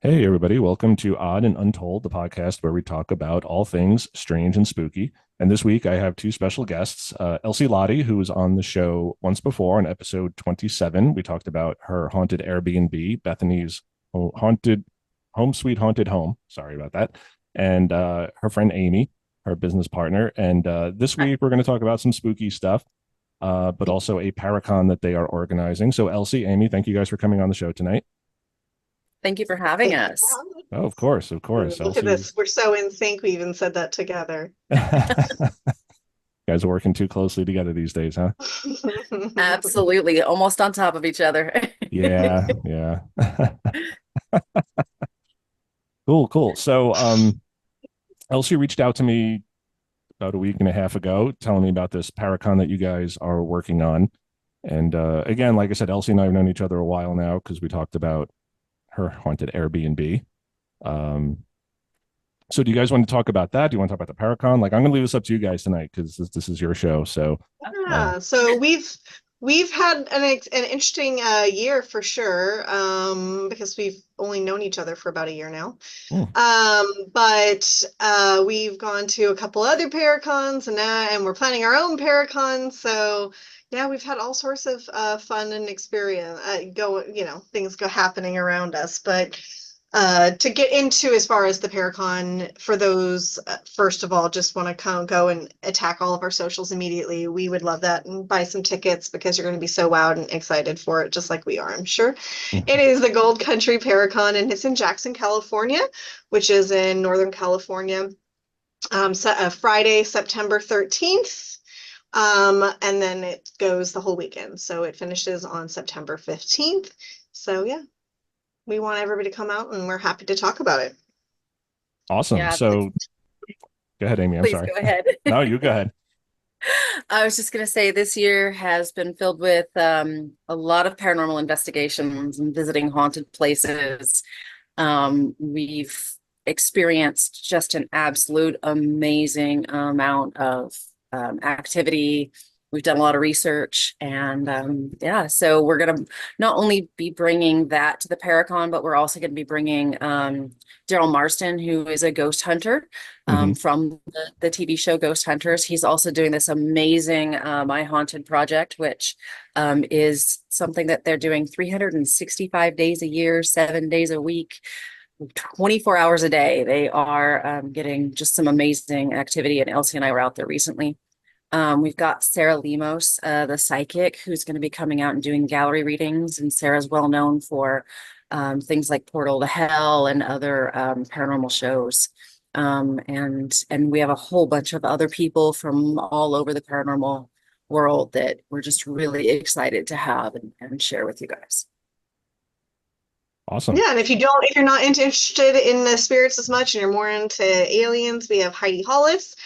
Hey, everybody. Welcome to Odd and Untold, the podcast where we talk about all things strange and spooky. And this week I have two special guests, Elsie Lodde, who was on the show once before on episode 27. We talked about her haunted Airbnb, Bethany's haunted home, sweet haunted home. Sorry about that. And her friend Amy, her business partner. And this week we're going to talk about some spooky stuff, but also a Paracon that they are organizing. So, Elsie, Amy, thank you guys for coming on the show tonight. Thank you for having us. Oh, of course, of course. Look at this. We're so in sync. We even said that together. You guys are working too closely together these days, huh? Absolutely. Almost on top of each other. Yeah, yeah. Cool, cool. So, Elsie reached out to me about a week and a half ago, telling me about this Paracon that you guys are working on. And again, like I said, Elsie and I have known each other a while now because we talked about her haunted Airbnb. So do you guys want to talk about that? Do you want to talk about the Paracon? Like, I'm going to leave this up to you guys tonight because this is your show. So Yeah, so we've had an interesting year for sure, because we've only known each other for about a year now. But we've gone to a couple other Paracons and we're planning our own Paracon. So yeah, we've had all sorts of fun and experience things go happening around us. But to get into as far as the Paracon, for those, first of all, just want to go and attack all of our socials immediately. We would love that, and buy some tickets because you're going to be so wowed and excited for it, just like we are, I'm sure. It is the Gold Country Paracon, and it's in Jackson, California, which is in Northern California. Friday, September 13th. And then it goes the whole weekend. So it finishes on September 15th. So yeah, we want everybody to come out and we're happy to talk about it. Awesome. Yeah, so go ahead, Amy. I'm please sorry. go ahead. No, you go ahead. I was just going to say this year has been filled with a lot of paranormal investigations and visiting haunted places. We've experienced just an absolute amazing amount of activity. We've done a lot of research, and yeah, so we're going to not only be bringing that to the Paracon, but we're also going to be bringing Daryl Marston, who is a ghost hunter from the TV show Ghost Hunters. He's also doing this amazing My Haunted project, which is something that they're doing 365 days a year, 7 days a week, 24 hours a day. They are getting just some amazing activity, and Elsie and I were out there recently. We've got Sarah Lemos, the psychic, who's going to be coming out and doing gallery readings. And Sarah's well known for things like Portal to Hell and other paranormal shows. And we have a whole bunch of other people from all over the paranormal world that we're just really excited to have and share with you guys. Awesome. Yeah, and if you're not interested in the spirits as much and you're more into aliens, we have Heidi Hollis,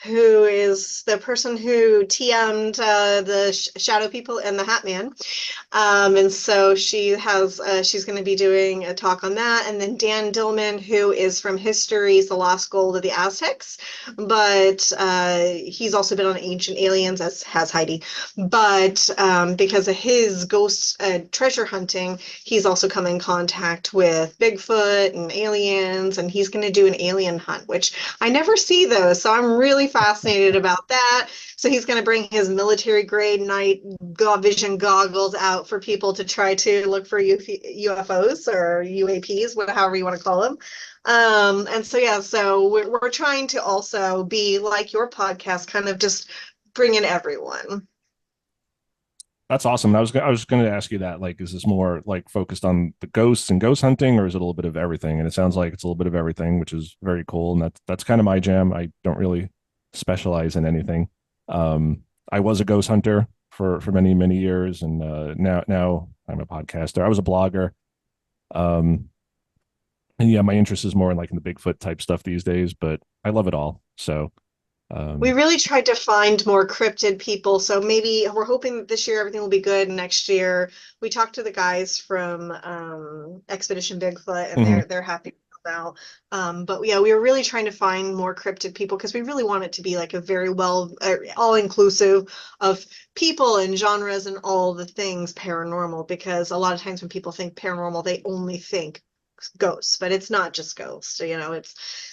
who is the person who TM'd the Shadow People and the Hat Man. And so she's going to be doing a talk on that. And then Dan Dillman, who is from History's The Lost Gold of the Aztecs, but he's also been on Ancient Aliens, as has Heidi. But because of his ghost treasure hunting, he's also come in contact with Bigfoot and aliens, and he's going to do an alien hunt, which I never see those. So I'm really fascinated about that. So he's going to bring his military grade night vision goggles out for people to try to look for UFOs or UAPs, however you want to call them. And so, yeah, so we're trying to also be like your podcast, kind of just bring in everyone. That's awesome. I was going to ask you that. Like, is this more like focused on the ghosts and ghost hunting, or is it a little bit of everything? And it sounds like it's a little bit of everything, which is very cool. And that's kind of my jam. I don't really specialize in anything. I was a ghost hunter for many, many years, and now I'm a podcaster. I was a blogger. And yeah, my interest is more in like in the Bigfoot type stuff these days, but I love it all. So we really tried to find more cryptid people. So maybe we're hoping that this year everything will be good. Next year, we talked to the guys from Expedition Bigfoot, and they're happy about. But yeah, we were really trying to find more cryptid people because we really want it to be like a very well all-inclusive of people and genres and all the things paranormal. Because a lot of times when people think paranormal, they only think ghosts, but it's not just ghosts,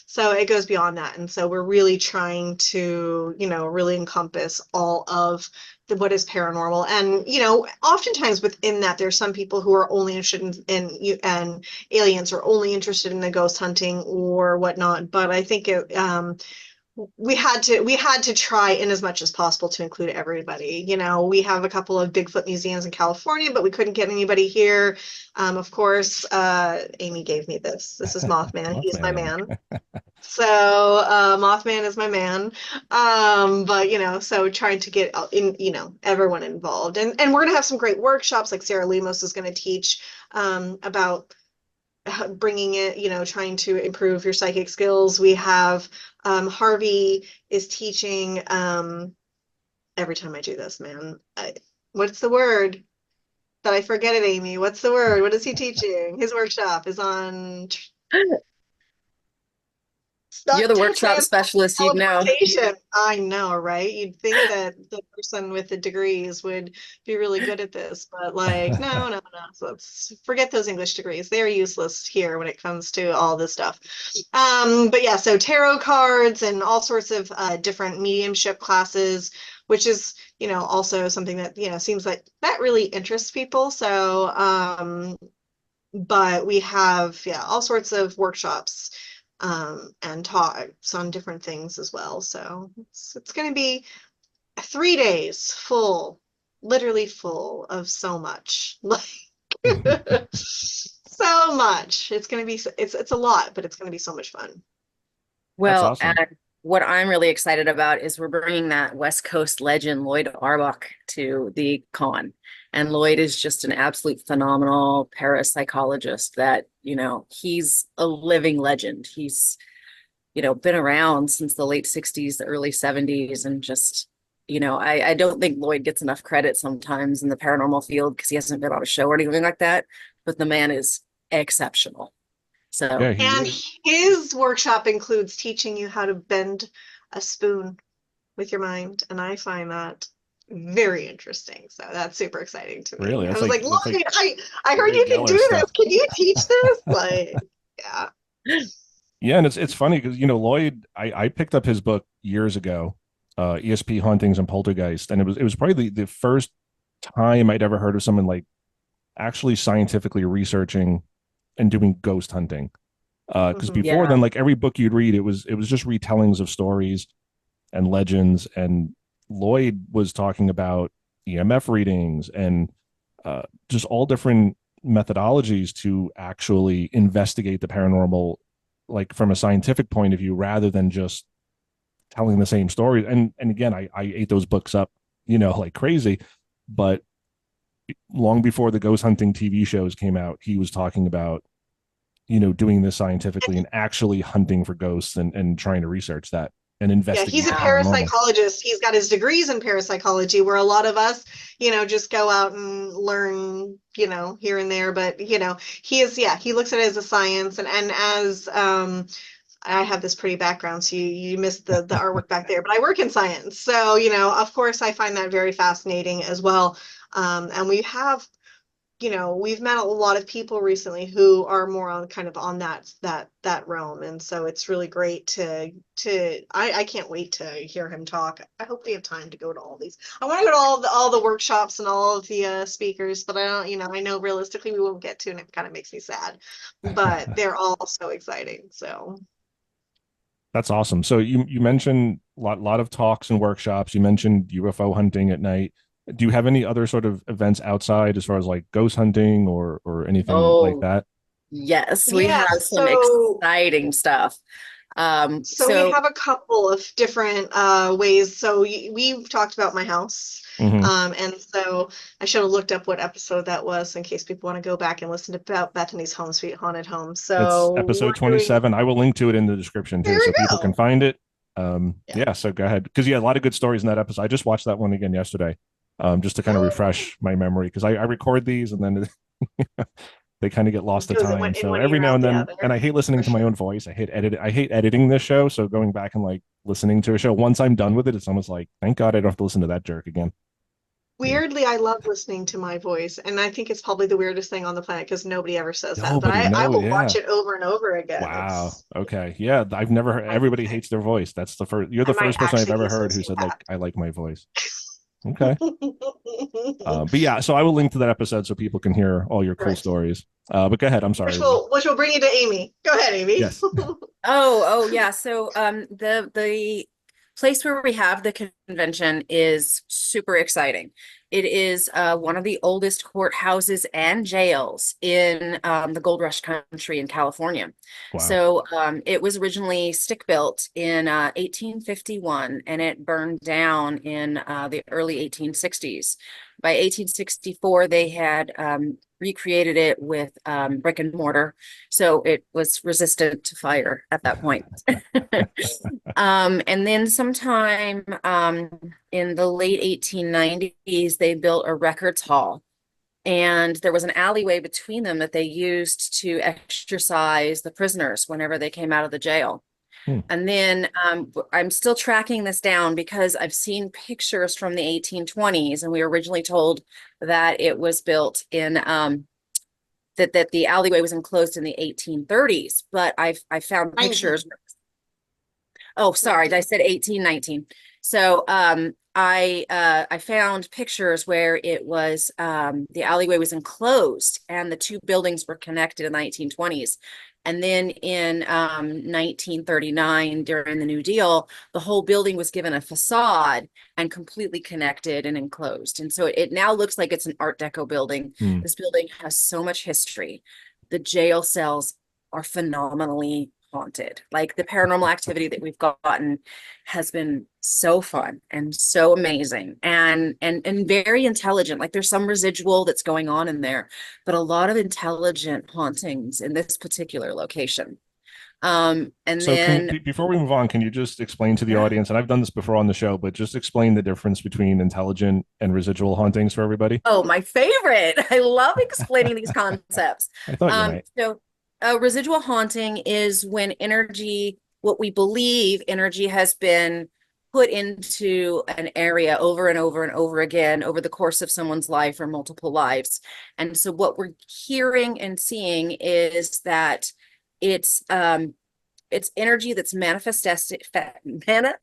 so it goes beyond that. And so we're really trying to, really encompass all of what is paranormal. And, oftentimes within that, there's some people who are only interested in aliens, or only interested in the ghost hunting or whatnot. But I think we had to try in as much as possible to include everybody. We have a couple of Bigfoot museums in California, but we couldn't get anybody here. Of course, Amy gave me this. This is Mothman. He's my man. So Mothman is my man. But so trying to get everyone involved, and we're gonna have some great workshops. Like Sarah Lemos is going to teach about bringing it, trying to improve your psychic skills. We have Harvey is teaching. Every time I do this, man, what's the word? That I forget it, Amy. What's the word? What is he teaching? His workshop is on. You're the workshop specialist, you know. I know, right? You'd think that the person with the degrees would be really good at this, but no. So let's forget those English degrees. They're useless here when it comes to all this stuff. But yeah, so tarot cards and all sorts of different mediumship classes, which is, also something that, seems like that really interests people. So, but we have, all sorts of workshops and talks on different things as well. So it's going to be 3 days full, literally full of so much, so much. It's going to be, it's a lot, but it's going to be so much fun. Well, awesome. And what I'm really excited about is we're bringing that West Coast legend, Loyd Auerbach, to the con. And Loyd is just an absolute phenomenal parapsychologist that, he's a living legend. He's, been around since the late 60s, the early 70s. And just, I don't think Loyd gets enough credit sometimes in the paranormal field because he hasn't been on a show or anything like that. But the man is exceptional. So, Yeah, and his workshop includes teaching you how to bend a spoon with your mind. And I find that very interesting. So that's super exciting to me. Really? I was like, look, like I heard you can do this. Can you teach this? Yeah. Yeah, and it's funny because Loyd, I picked up his book years ago, ESP Hauntings and Poltergeist, and it was probably the first time I'd ever heard of someone like actually scientifically researching and doing ghost hunting. Because before then, like every book you'd read, it was just retellings of stories and legends, and Loyd was talking about EMF readings and just all different methodologies to actually investigate the paranormal, like from a scientific point of view, rather than just telling the same story. And again, I ate those books up, like crazy. But long before the ghost hunting TV shows came out, he was talking about, doing this scientifically and actually hunting for ghosts and trying to research that and investigate. Yeah, he's a parapsychologist. He's got his degrees in parapsychology, where a lot of us, just go out and learn, here and there. But, he looks at it as a science. And as I have this pretty background, so you missed the artwork back there, but I work in science. So, of course, I find that very fascinating as well. And we have, we've met a lot of people recently who are more on kind of on that realm. And so it's really great I can't wait to hear him talk. I hope we have time to go to all these. I want to go to all the workshops and all of the speakers, but I don't, I know realistically we won't get to, and it kind of makes me sad, but they're all so exciting. So that's awesome. So you mentioned a lot of talks and workshops. You mentioned UFO hunting at night. Do you have any other sort of events outside as far as like ghost hunting or anything like that? Yes, we have some exciting stuff. So we have a couple of different ways. So we've talked about my house. And so I should have looked up what episode that was in case people want to go back and listen to about Bethany's Home Sweet Haunted Home. So it's episode 27. I will link to it in the description too, so people can find it. So go ahead, because a lot of good stories in that episode. I just watched that one again yesterday, just to kind of refresh my memory, because I record these and then they kind of get lost to time. So every now and then, and I hate listening to my own voice. I hate editing this show. So going back and like listening to a show, once I'm done with it, it's almost like, thank God I don't have to listen to that jerk again. Weirdly, I love listening to my voice, and I think it's probably the weirdest thing on the planet because nobody ever says that. But Nobody I knows. will Yeah. watch it over and over again. Wow. It's Okay. Yeah. I've never heard, my everybody thing. hates their voice. That's the first, you're I the might first person I've actually be ever a heard who said, like, sociopath. I like my voice. Okay. But yeah, so I will link to that episode so people can hear all your cool Right. stories. But go ahead. I'm sorry. Which will bring you to Amy. Go ahead, Amy. Yes. Oh, yeah. So the place where we have the convention is super exciting. It is one of the oldest courthouses and jails in the Gold Rush country in California. Wow. So it was originally stick built in 1851 and it burned down in the early 1860s. By 1864, they had recreated it with brick and mortar, so it was resistant to fire at that point. And then sometime in the late 1890s, they built a records hall. And there was an alleyway between them that they used to exercise the prisoners whenever they came out of the jail. Hmm. And then I'm still tracking this down because I've seen pictures from the 1820s, and we were originally told that it was built in that the alleyway was enclosed in the 1830s. But I found pictures. Oh, sorry, I said 1819. So I found pictures where it was the alleyway was enclosed and the two buildings were connected in the 1920s. And then in 1939, during the New Deal, the whole building was given a facade and completely connected and enclosed. And so it now looks like it's an Art Deco building. Hmm. This building has so much history. The jail cells are phenomenally haunted. Like the paranormal activity that we've gotten has been so fun and so amazing and very intelligent. Like there's some residual that's going on in there, but a lot of intelligent hauntings in this particular location. And So then before we move on, can you just explain to the audience, and I've done this before on the show, but just explain the difference between intelligent and residual hauntings for everybody? oh, my favorite. I love explaining these concepts. I thought you might. So a residual haunting is when energy, what we believe energy has been put into an area over and over and over again over the course of someone's life or multiple lives. And so what we're hearing and seeing is that it's energy that's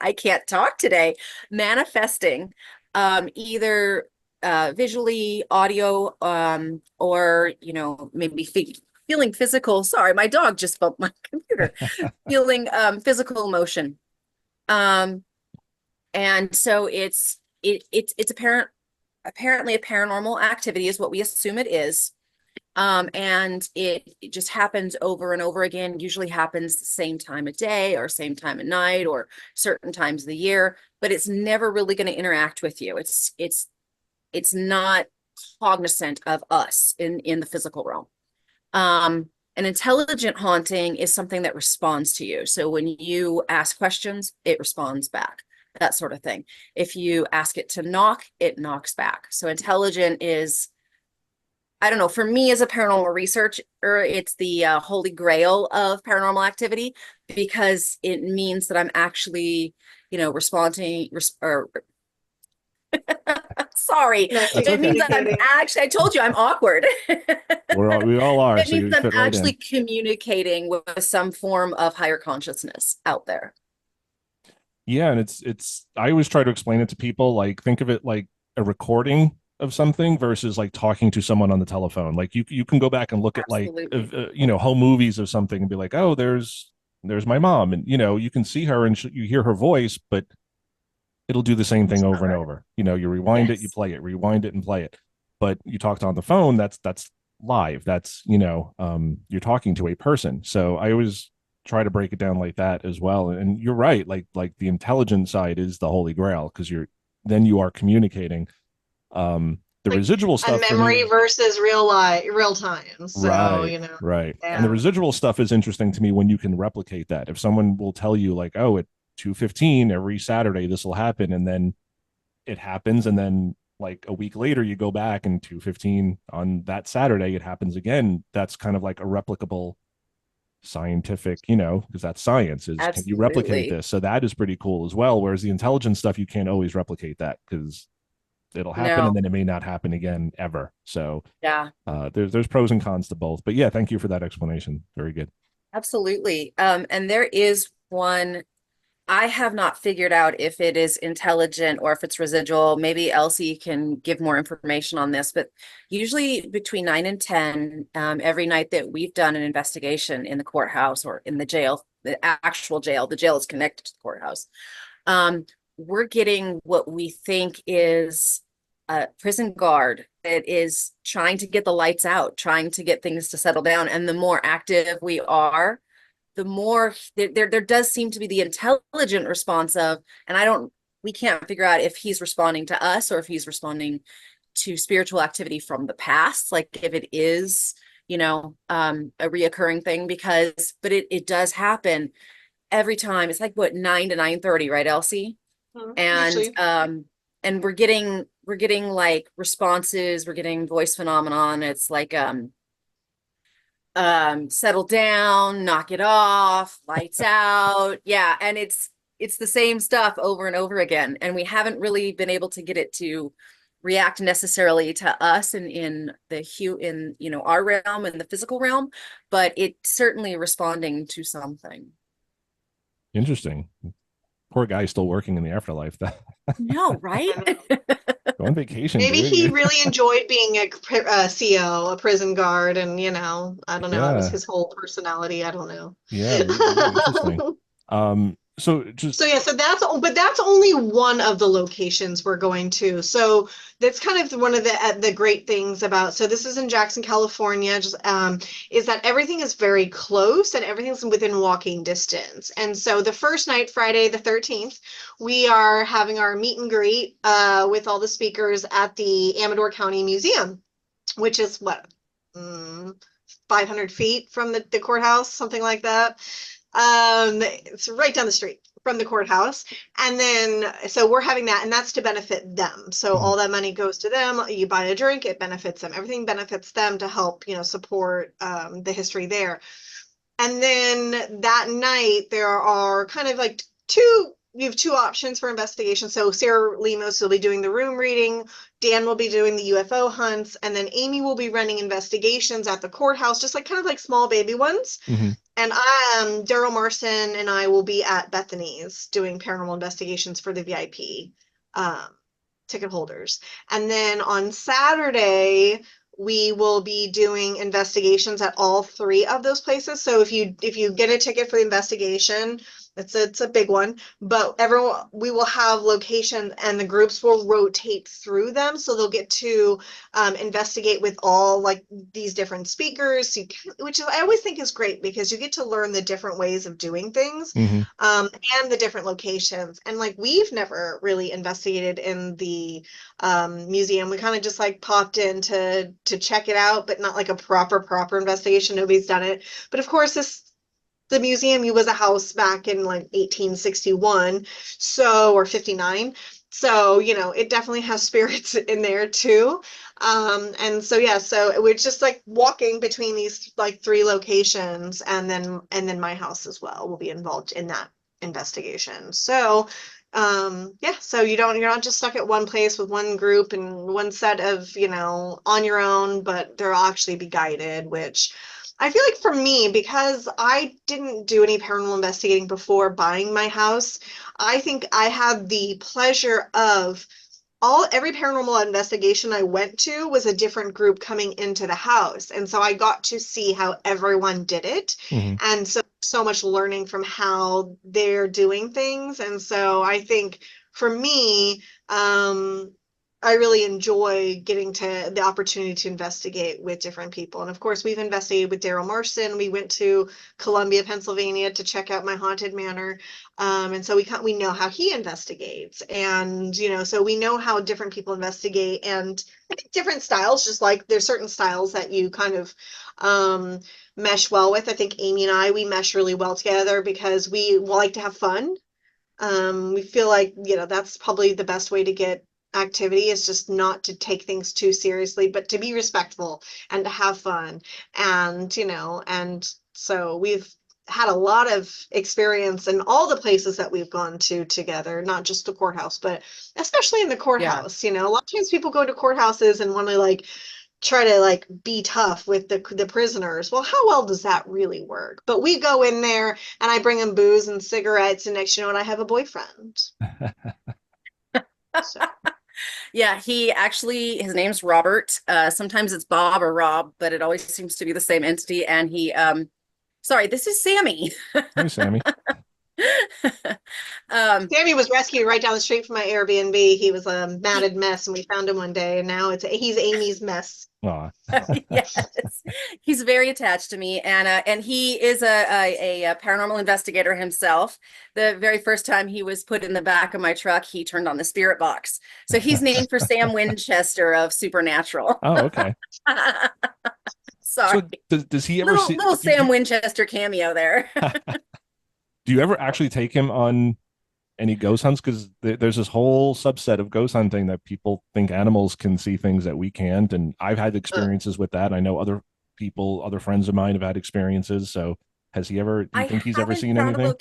I can't talk today, manifesting either visually, audio, or maybe feeling physical. Sorry, my dog just bumped my computer. Feeling physical emotion. And so it's apparently a paranormal activity is what we assume it is. And it just happens over and over again, usually happens the same time of day or same time of night or certain times of the year, but it's never really going to interact with you. It's not cognizant of us in the physical realm. An intelligent haunting is something that responds to you. So when you ask questions, it responds back, that sort of thing. If you ask it to knock, it knocks back. So intelligent is, I don't know, for me as a paranormal researcher, it's the holy grail of paranormal activity because it means that I'm actually, responding, sorry. It means that I'm actually, I told you I'm awkward. We all are. It So means you I'm fit right actually in. communicating with some form of higher consciousness out there. Yeah, and it's I always try to explain it to people, like think of it like a recording of something versus like talking to someone on the telephone. Like you can go back and look Absolutely. at like home movies of something and be like, oh, there's my mom, and you can see her and you hear her voice, but it'll do the same thing over and over. You rewind it, you Yes. play it, rewind it and play it. But you talked on the phone, that's live. That's you're talking to a person. So I always try to break it down like that as well. And you're right, like the intelligent side is the holy grail because you are communicating. The Like residual a stuff for memory me, versus real time. So, right, right. yeah. And the residual stuff is interesting to me when you can replicate that. If someone will tell you like, oh, at 2:15 every Saturday this will happen, and then it happens, and then like a week later you go back and 2:15 on that Saturday it happens again. That's kind of like a replicable scientific, because that's science is can you replicate Absolutely. this? So that is pretty cool as well. Whereas the intelligence stuff, you can't always replicate that because it'll happen, and No. then it may not happen again ever. So Yeah, there's pros and cons to both. But yeah, thank you for that explanation. Very good. absolutely. And there is one. I have not figured out if it is intelligent or if it's residual. Maybe Elsie can give more information on this, but usually between 9 and 10, every night that we've done an investigation in the courthouse or in the jail, the actual jail, the jail is connected to the courthouse. We're getting what we think is a prison guard that is trying to get the lights out, trying to get things to settle down. And the more active we are, the more there does seem to be the intelligent response of, and we can't figure out if he's responding to us or if he's responding to spiritual activity from the past, like if it is, a reoccurring thing, but it does happen every time. It's like what, 9 to 9:30, right, Elsie? And Usually. And we're getting like responses, we're getting voice phenomenon. It's like settle down, knock it off, lights out. Yeah, and it's the same stuff over and over again, and we haven't really been able to get it to react necessarily to us in our realm and the physical realm, but it's certainly responding to something. Interesting. Poor guy still working in the afterlife. That No, right? go on vacation, Maybe dude. he really enjoyed being a CO, a prison guard, and I don't know, it was Yeah, his whole personality. I don't know. yeah, really interesting. So just So yeah, but that's only one of the locations we're going to. So that's kind of one of the great things about. So this is in Jackson, California. Just is that everything is very close and everything's within walking distance. And so the first night, Friday the 13th, we are having our meet and greet with all the speakers at the Amador County Museum, which is what 500 feet from the courthouse, something like that. It's right down the street from the courthouse. And then, so we're having that, and that's to benefit them. So all that money goes to them. You buy a drink, it benefits them. Everything benefits them to help, support the history there. And then that night, there are kind of like you have two options for investigation. So Sarah Lemos will be doing the room reading, Dan will be doing the UFO hunts, and then Amy will be running investigations at the courthouse, just like kind of like small baby ones. And Daryl Marston and I will be at Bethany's doing paranormal investigations for the VIP ticket holders. And then on Saturday, we will be doing investigations at all three of those places. So if you get a ticket for the investigation, it's a big one, but we will have locations and the groups will rotate through them. So they'll get to investigate with all like these different speakers, which I always think is great because you get to learn the different ways of doing things and the different locations. And like, we've never really investigated in the museum. We kind of just like popped in to check it out, but not like a proper investigation. Nobody's done it. But of course, the museum was a house back in like 1861, or 59. So, it definitely has spirits in there too. And so, yeah, so we're just like walking between these like three locations, and then my house as well will be involved in that investigation. So, yeah, so you're not just stuck at one place with one group and one set of, on your own, but they'll actually be guided, which I feel like for me, because I didn't do any paranormal investigating before buying my house, I think I had the pleasure of every paranormal investigation I went to was a different group coming into the house. And so I got to see how everyone did it. And so much learning from how they're doing things. And so I think for me, I really enjoy getting to the opportunity to investigate with different people. And of course, we've investigated with Daryl Marston. We went to Columbia, Pennsylvania to check out my haunted manor. And so we know how he investigates. And, so we know how different people investigate, and I think different styles, just like there's certain styles that you kind of mesh well with. I think Amy and we mesh really well together because we like to have fun. We feel like, that's probably the best way to get activity, is just not to take things too seriously, but to be respectful and to have fun. And, and so had a lot of experience in all the places that we've gone to together, not just the courthouse, but especially in the courthouse. You know, a lot of times people go to courthouses and want to like try to like be tough with the prisoners. Well, how well does that really work? But we go in there and I bring them booze and cigarettes, and next you know what, I have a boyfriend. So. Yeah, his name's Robert. Sometimes it's Bob or Rob, but it always seems to be the same entity. And sorry, this is Sammy. Hey, Sammy. Sammy was rescued right down the street from my Airbnb. He was a matted mess, and we found him one day, and now he's Amy's mess. Yes, he's very attached to me, and he is a paranormal investigator himself. The very first time he was put in the back of my truck, he turned on the spirit box. So he's named for Sam Winchester of Supernatural. Oh, okay. Sorry. So does he ever see little Sam Winchester cameo there? Do you ever actually take him on any ghost hunts? Because there's this whole subset of ghost hunting that people think animals can see things that we can't. And I've had experiences with that. I know other friends of mine have had experiences. So do you think he's ever seen anything?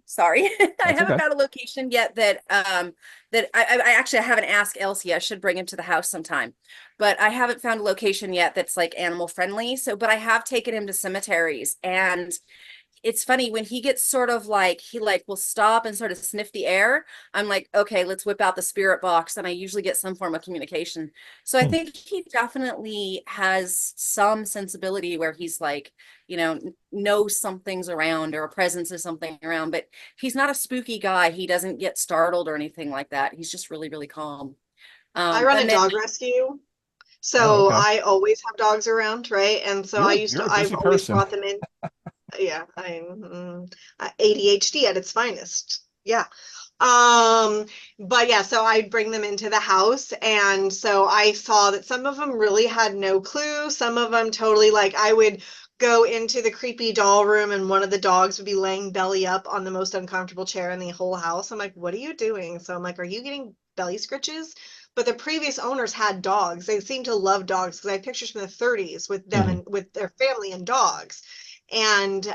Sorry. I haven't found a location yet that I actually haven't asked Elsie. I should bring him to the house sometime. But I haven't found a location yet that's like animal friendly. But I have taken him to cemeteries, and it's funny when he gets sort of like, he like will stop and sort of sniff the air. I'm like, okay, let's whip out the spirit box. And I usually get some form of communication. So I think he definitely has some sensibility where he's like, you know, knows something's around or a presence of something around, but he's not a spooky guy. He doesn't get startled or anything like that. He's just really, really calm. I run a dog rescue. So I always have dogs around, right? And so I've always brought them in. Yeah, I'm ADHD at its finest. Yeah. But yeah, so I bring them into the house, and so I saw that some of them really had no clue. Some of them totally, like, I would go into the creepy doll room and one of the dogs would be laying belly up on the most uncomfortable chair in the whole house. I'm like, what are you doing? So I'm like, are you getting belly scritches? But the previous owners had dogs. They seemed to love dogs, because I have pictures from the 30s with them and with their family and dogs. And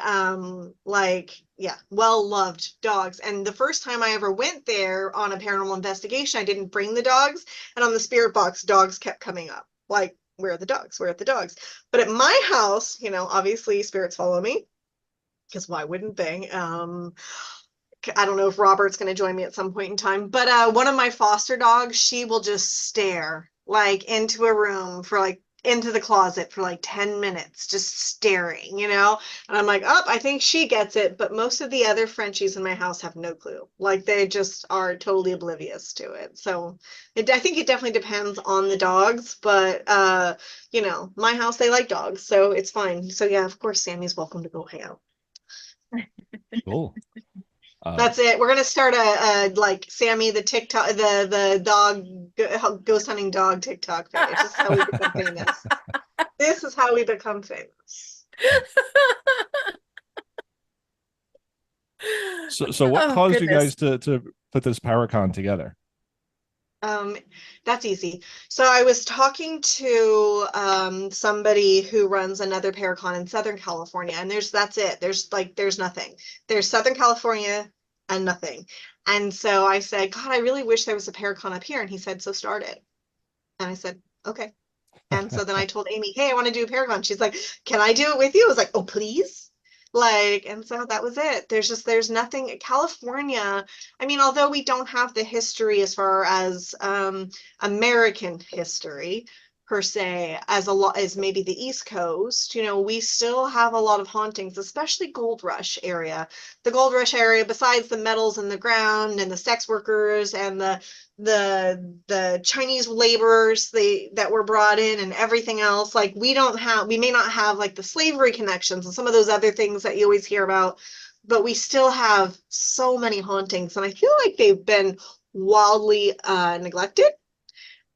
well-loved dogs. And the first time I ever went there on a paranormal investigation, I didn't bring the dogs, and on the spirit box, dogs kept coming up, like, where are the dogs, where are the dogs? But at my house, you know, obviously spirits follow me, because why wouldn't they? I don't know if Robert's going to join me at some point in time, but one of my foster dogs, she will just stare like into a room for like into the closet for like 10 minutes, just staring, you know? And I'm like, oh, I think she gets it. But most of the other Frenchies in my house have no clue. Like, they just are totally oblivious to it. So I think it definitely depends on the dogs, but you know, my house, they like dogs, so it's fine. So yeah, of course, Sammy's welcome to go hang out. Cool. That's it. We're gonna start a like Sammy the TikTok, the dog ghost hunting dog TikTok page. This is how we become famous. This is how we become famous. So what caused you guys to put this Paracon together? That's easy. So I was talking to somebody who runs another Paracon in Southern California, and that's it. There's nothing. There's Southern California and nothing. And so I said, God, I really wish there was a Paracon up here. And he said, so start it. And I said, okay. And so then I told Amy, hey, I want to do a Paracon. She's like, can I do it with you? I was like, oh, please. Like, and so that was it. There's nothing. California, I mean, although we don't have the history as far as American history per se, as a lot as maybe the East Coast, you know, we still have a lot of hauntings, especially Gold Rush area. The Gold Rush area, besides the metals in the ground and the sex workers and the Chinese laborers that were brought in and everything else, like we may not have like the slavery connections and some of those other things that you always hear about, but we still have so many hauntings, and I feel like they've been wildly neglected.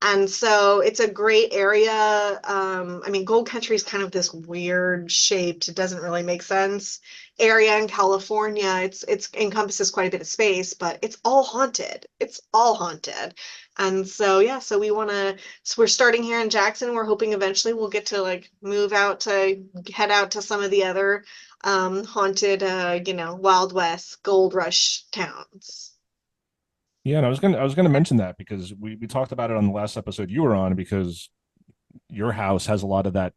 And so it's a great area. I mean, Gold Country is kind of this weird shaped, it doesn't really make sense area in California. It's encompasses quite a bit of space, but it's all haunted. It's all haunted. And so yeah, so we're starting here in Jackson. We're hoping eventually we'll get to like move out to head out to some of the other haunted Wild West Gold Rush towns. Yeah, and I was gonna mention that because we talked about it on the last episode you were on, because your house has a lot of that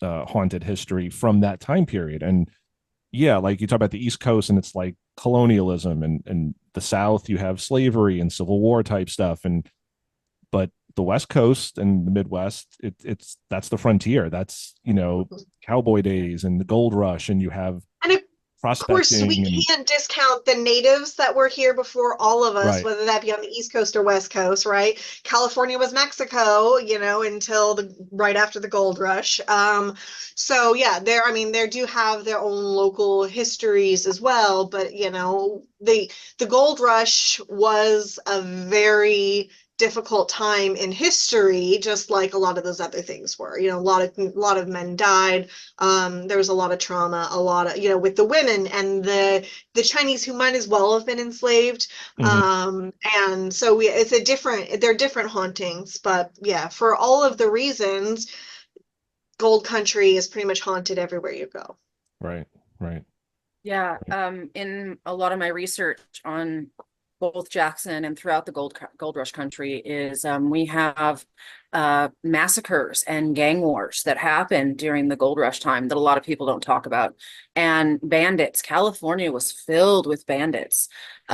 haunted history from that time period. And yeah, like you talk about the East Coast and it's like colonialism, and the South you have slavery and Civil War type stuff, and but the West Coast and the Midwest, it's that's the frontier. That's, cowboy days and the gold rush, and you have And of course, prospecting we can't discount the natives that were here before all of us, right. whether that be on the East Coast or West Coast, right? California was Mexico, until right after the gold rush. So yeah, I mean, they do have their own local histories as well, but the gold rush was a very difficult time in history, just like a lot of those other things were. A lot of men died. There was a lot of trauma, a lot of, with the women and the Chinese who might as well have been enslaved. And so they're different hauntings, but yeah, for all of the reasons, Gold Country is pretty much haunted everywhere you go. Right. Yeah, in a lot of my research on both Jackson and throughout the Gold Rush country is we have massacres and gang wars that happened during the Gold Rush time that a lot of people don't talk about. And bandits. California was filled with bandits.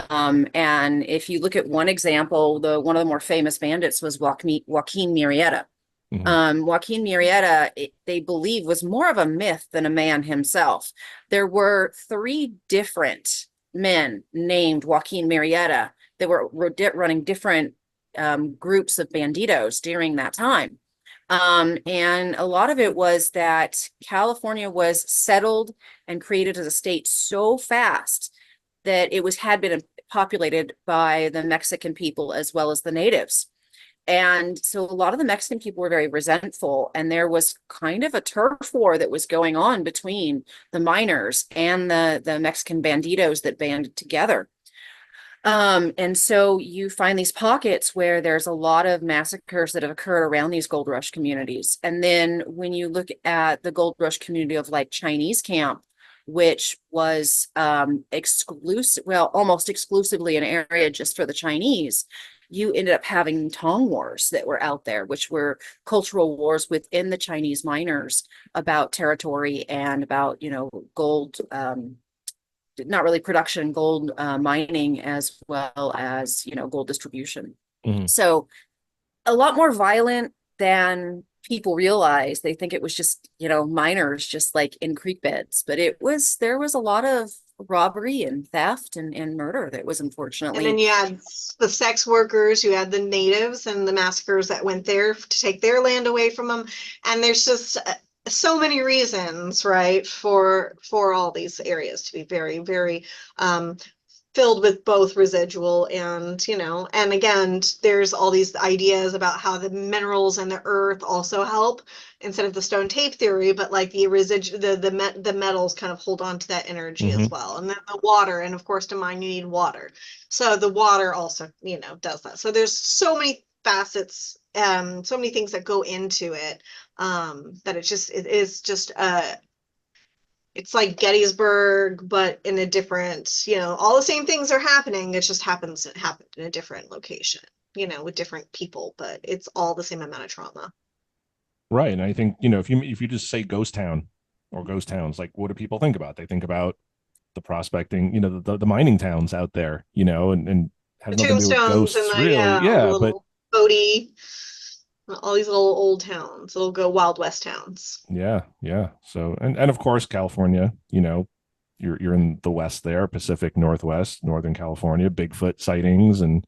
And if you look at one example, one of the more famous bandits was Joaquin Murrieta. Joaquin Murrieta, they believe, was more of a myth than a man himself. There were 3 different men named Joaquin Murrieta that were running different groups of banditos during that time. And a lot of it was that California was settled and created as a state so fast that it had been populated by the Mexican people as well as the natives. And so a lot of the Mexican people were very resentful, and there was kind of a turf war that was going on between the miners and the Mexican banditos that banded together. And so you find these pockets where there's a lot of massacres that have occurred around these Gold Rush communities. And then when you look at the Gold Rush community of like Chinese Camp, which was almost exclusively an area just for the Chinese, you ended up having Tong Wars that were out there, which were cultural wars within the Chinese miners about territory and about, gold, not really production, gold mining, as well as, gold distribution. So a lot more violent than people realize. They think it was just, miners just like in creek beds, but there was a lot of robbery and theft and murder that was unfortunately. And then you had the sex workers, you had the natives and the massacres that went there to take their land away from them. And there's just so many reasons, right, for all these areas to be very, very filled with both residual and, and again, there's all these ideas about how the minerals and the earth also help instead of the stone tape theory, but like the the metals kind of hold on to that energy as well. And then the water, and of course to mine you need water. So the water also, does that. So there's so many facets, so many things that go into it, that it is just it's like Gettysburg, but in a different, all the same things are happening. It just happened in a different location, with different people, but it's all the same amount of trauma. Right. And I think, if you just say ghost town or ghost towns, like what do people think about? They think about the prospecting, the mining towns out there, and has The nothing to do with tombstones ghosts, and really. Yeah, the but Bodie, all these little old towns, little go Wild West towns. yeah. So, and of course, California, you're in the West there, Pacific Northwest, Northern California, Bigfoot sightings. And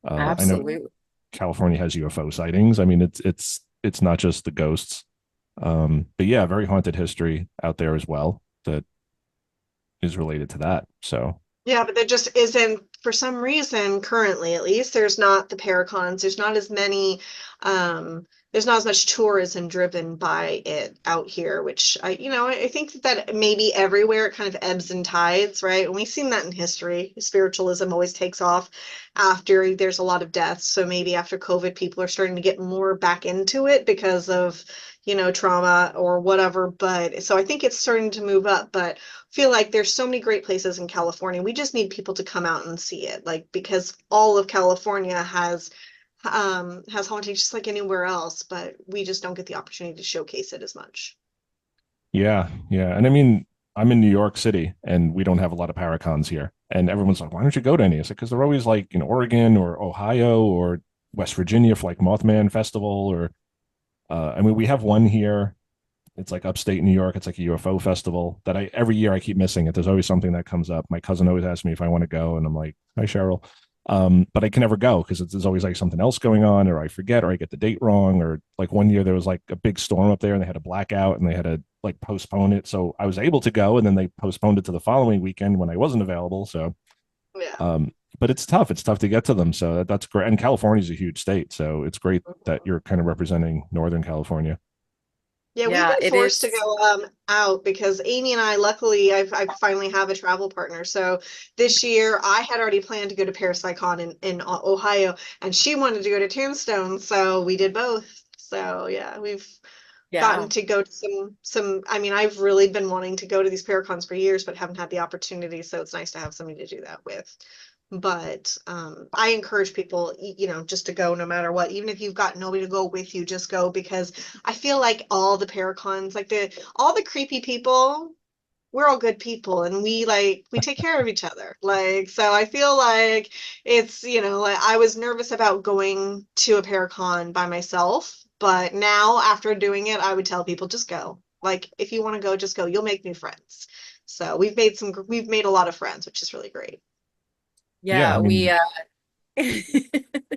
I know California has UFO sightings. I mean, it's not just the ghosts. But yeah, very haunted history out there as well that is related to that. So Yeah, but there just isn't, for some reason, currently at least, there's not the paracons, there's not as many, there's not as much tourism driven by it out here, which I think that maybe everywhere it kind of ebbs and tides, right? And we've seen that in history. Spiritualism always takes off after there's a lot of deaths. So maybe after COVID, people are starting to get more back into it because of, trauma or whatever. But so I think it's starting to move up, but feel like there's so many great places in California. We just need people to come out and see it, like, because all of California has hauntings just like anywhere else, but we just don't get the opportunity to showcase it as much. Yeah, yeah. And I mean, I'm in New York City and we don't have a lot of paracons here. And everyone's like, why don't you go to any? It's like, because they're always like in Oregon or Ohio or West Virginia for like Mothman Festival or I mean, we have one here. It's like upstate New York. It's like a UFO festival that every year I keep missing it. There's always something that comes up. My cousin always asks me if I want to go, and I'm like, "Hi, Cheryl," but I can never go because there's always like something else going on, or I forget, or I get the date wrong, or like one year there was like a big storm up there and they had a blackout and they had to like postpone it. So I was able to go, and then they postponed it to the following weekend when I wasn't available. So, Yeah. but it's tough. It's tough to get to them. So that's great. And California's a huge state, so it's great that you're kind of representing Northern California. Yeah, we've Yeah, been it forced to is. go out because Amy and I, luckily, I finally have a travel partner. So this year I had already planned to go to Parapsycon in Ohio, and she wanted to go to Tombstone, so we did both. So yeah, we've Yeah. gotten to go to some. I mean, I've really been wanting to go to these Paracons for years, but haven't had the opportunity. So it's nice to have somebody to do that with. But I encourage people, just to go no matter what. Even if you've got nobody to go with you, just go, because I feel like all the Paracons, like all the creepy people, we're all good people, and we take care of each other. Like, so I feel like it's, like, I was nervous about going to a Paracon by myself, but now after doing it, I would tell people, just go. Like, if you want to go, just go. You'll make new friends. So we've made a lot of friends, which is really great. Yeah, I Yeah, mean,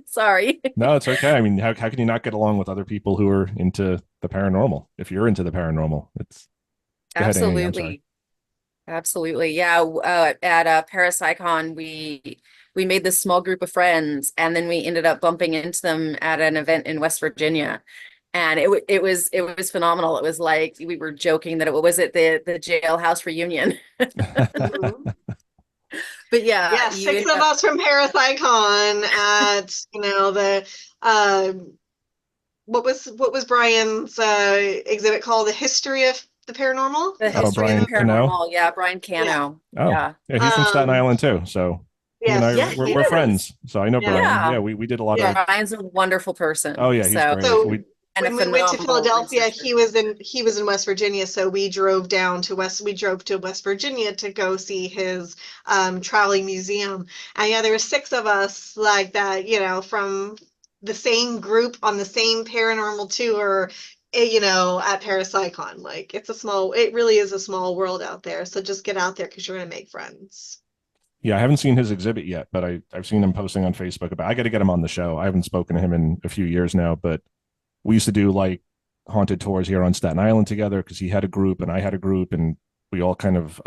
sorry. no, it's okay. I mean, how can you not get along with other people who are into the paranormal? If you're into the paranormal, it's go ahead, Amy. I'm sorry. Absolutely. Absolutely. Yeah. At Parapsychon, we made this small group of friends, and then we ended up bumping into them at an event in West Virginia. And it was phenomenal. It was like we were joking that it was at the jailhouse reunion. Mhm. But yeah, Yeah, six of us from Parapsychon at, the what was Brian's exhibit called? The History of the Paranormal? the Oh, history of the Brian Cano. paranormal. Yeah, Brian Yeah. Cano. Oh, Yeah. yeah, he's from Staten Um, Island too. So he and I yes, Yeah, we're, he we're is. friends. So I know yeah, Brian. Yeah. Yeah, we did a lot yeah. of. Brian's a wonderful Oh person. yeah, he's So, great. So We and a when we went to phenomenal Philadelphia, researcher. he was in West Virginia, so we drove to West Virginia to go see his traveling museum. And yeah, there were six of us like that, from the same group on the same paranormal tour, at Parapsychon. Like, it really is a small world out there. So just get out there because you're gonna make friends. yeah, I haven't seen his exhibit yet, but I've seen him posting on Facebook about. I got to get him on the show. I haven't spoken to him in a few years now, but we used to do like haunted tours here on Staten Island together because he had a group and I had a group and we all kind of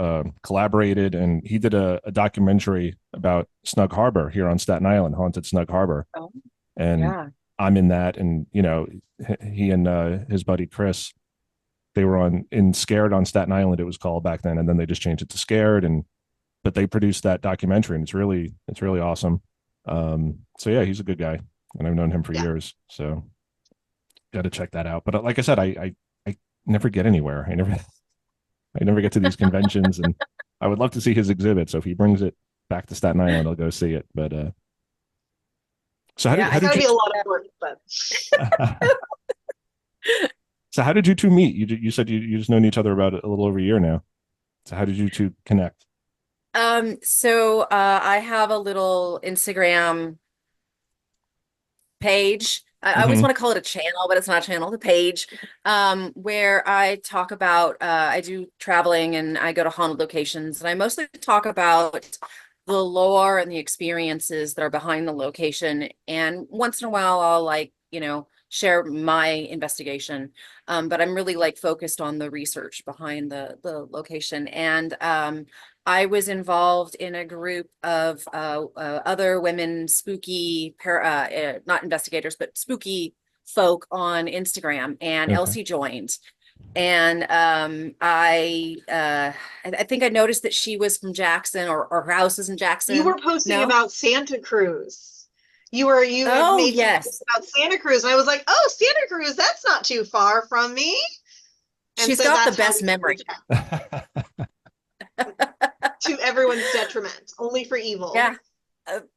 collaborated. And he did a documentary about Snug Harbor here on Staten Island, haunted Snug Harbor, Oh, and yeah. I'm in that. And he and his buddy Chris, they were in Scared on Staten Island. It was called back then, and then they just changed it to Scared. And but they produced that documentary, and it's really awesome. So yeah, he's a good guy, and I've known him for Yeah. years. So got to check that out. But like I said, I never get anywhere. I never get to these conventions, and I would love to see his exhibit. So if he brings it back to Staten Island, I'll go see it. But so how did Yeah, how It's did gonna you be a lot of work, but so how did you two meet? You said you just known each other about a little over a year now. So how did you two connect? So I have a little Instagram page. I always Mm-hmm. want to call it a channel, but it's not a channel, the page, where I talk about I do traveling and I go to haunted locations, and I mostly talk about the lore and the experiences that are behind the location. And once in a while I'll share my investigation. But I'm really like focused on the research behind the location. And I was involved in a group of other women, spooky, not investigators, but spooky folk on Instagram, and Okay. Elsie joined. And I think I noticed that she was from Jackson, or her house is in You Jackson. were posting No? about Santa Cruz. You had Oh, made some posts yes. about Santa Cruz, and I was like, oh, Santa Cruz, that's not too far from me. And She's so got the that's how best we memory. reached out, to everyone's detriment, only for evil. Yeah.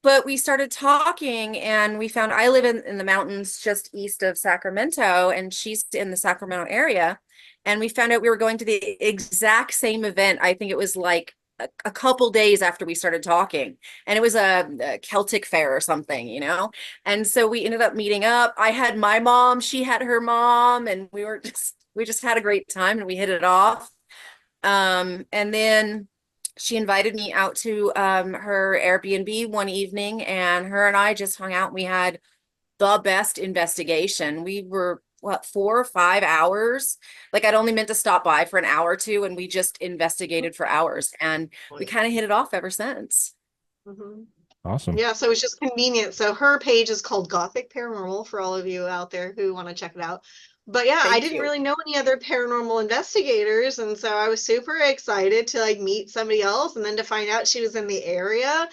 But we started talking, and we found I live in the mountains just east of Sacramento, and she's in the Sacramento area. And we found out we were going to the exact same event. I think it was like a couple days after we started talking, and it was a Celtic fair or something, you know? And so we ended up meeting up. I had my mom, she had her mom, and we just had a great time, and we hit it off. And then she invited me out to her Airbnb one evening, and her and I just hung out. We had the best investigation. We were, what, 4 or 5 hours? Like, I'd only meant to stop by for an hour or two, and we just investigated for hours, and we kind of hit it off ever since. Mhm. Awesome. Yeah, so it's just convenient. So her page is called Gothic Paranormal for all of you out there who want to check it out. But yeah, I Thank didn't you. really know any other paranormal investigators, and so I was super excited to like meet somebody else and then to find out she was in the area.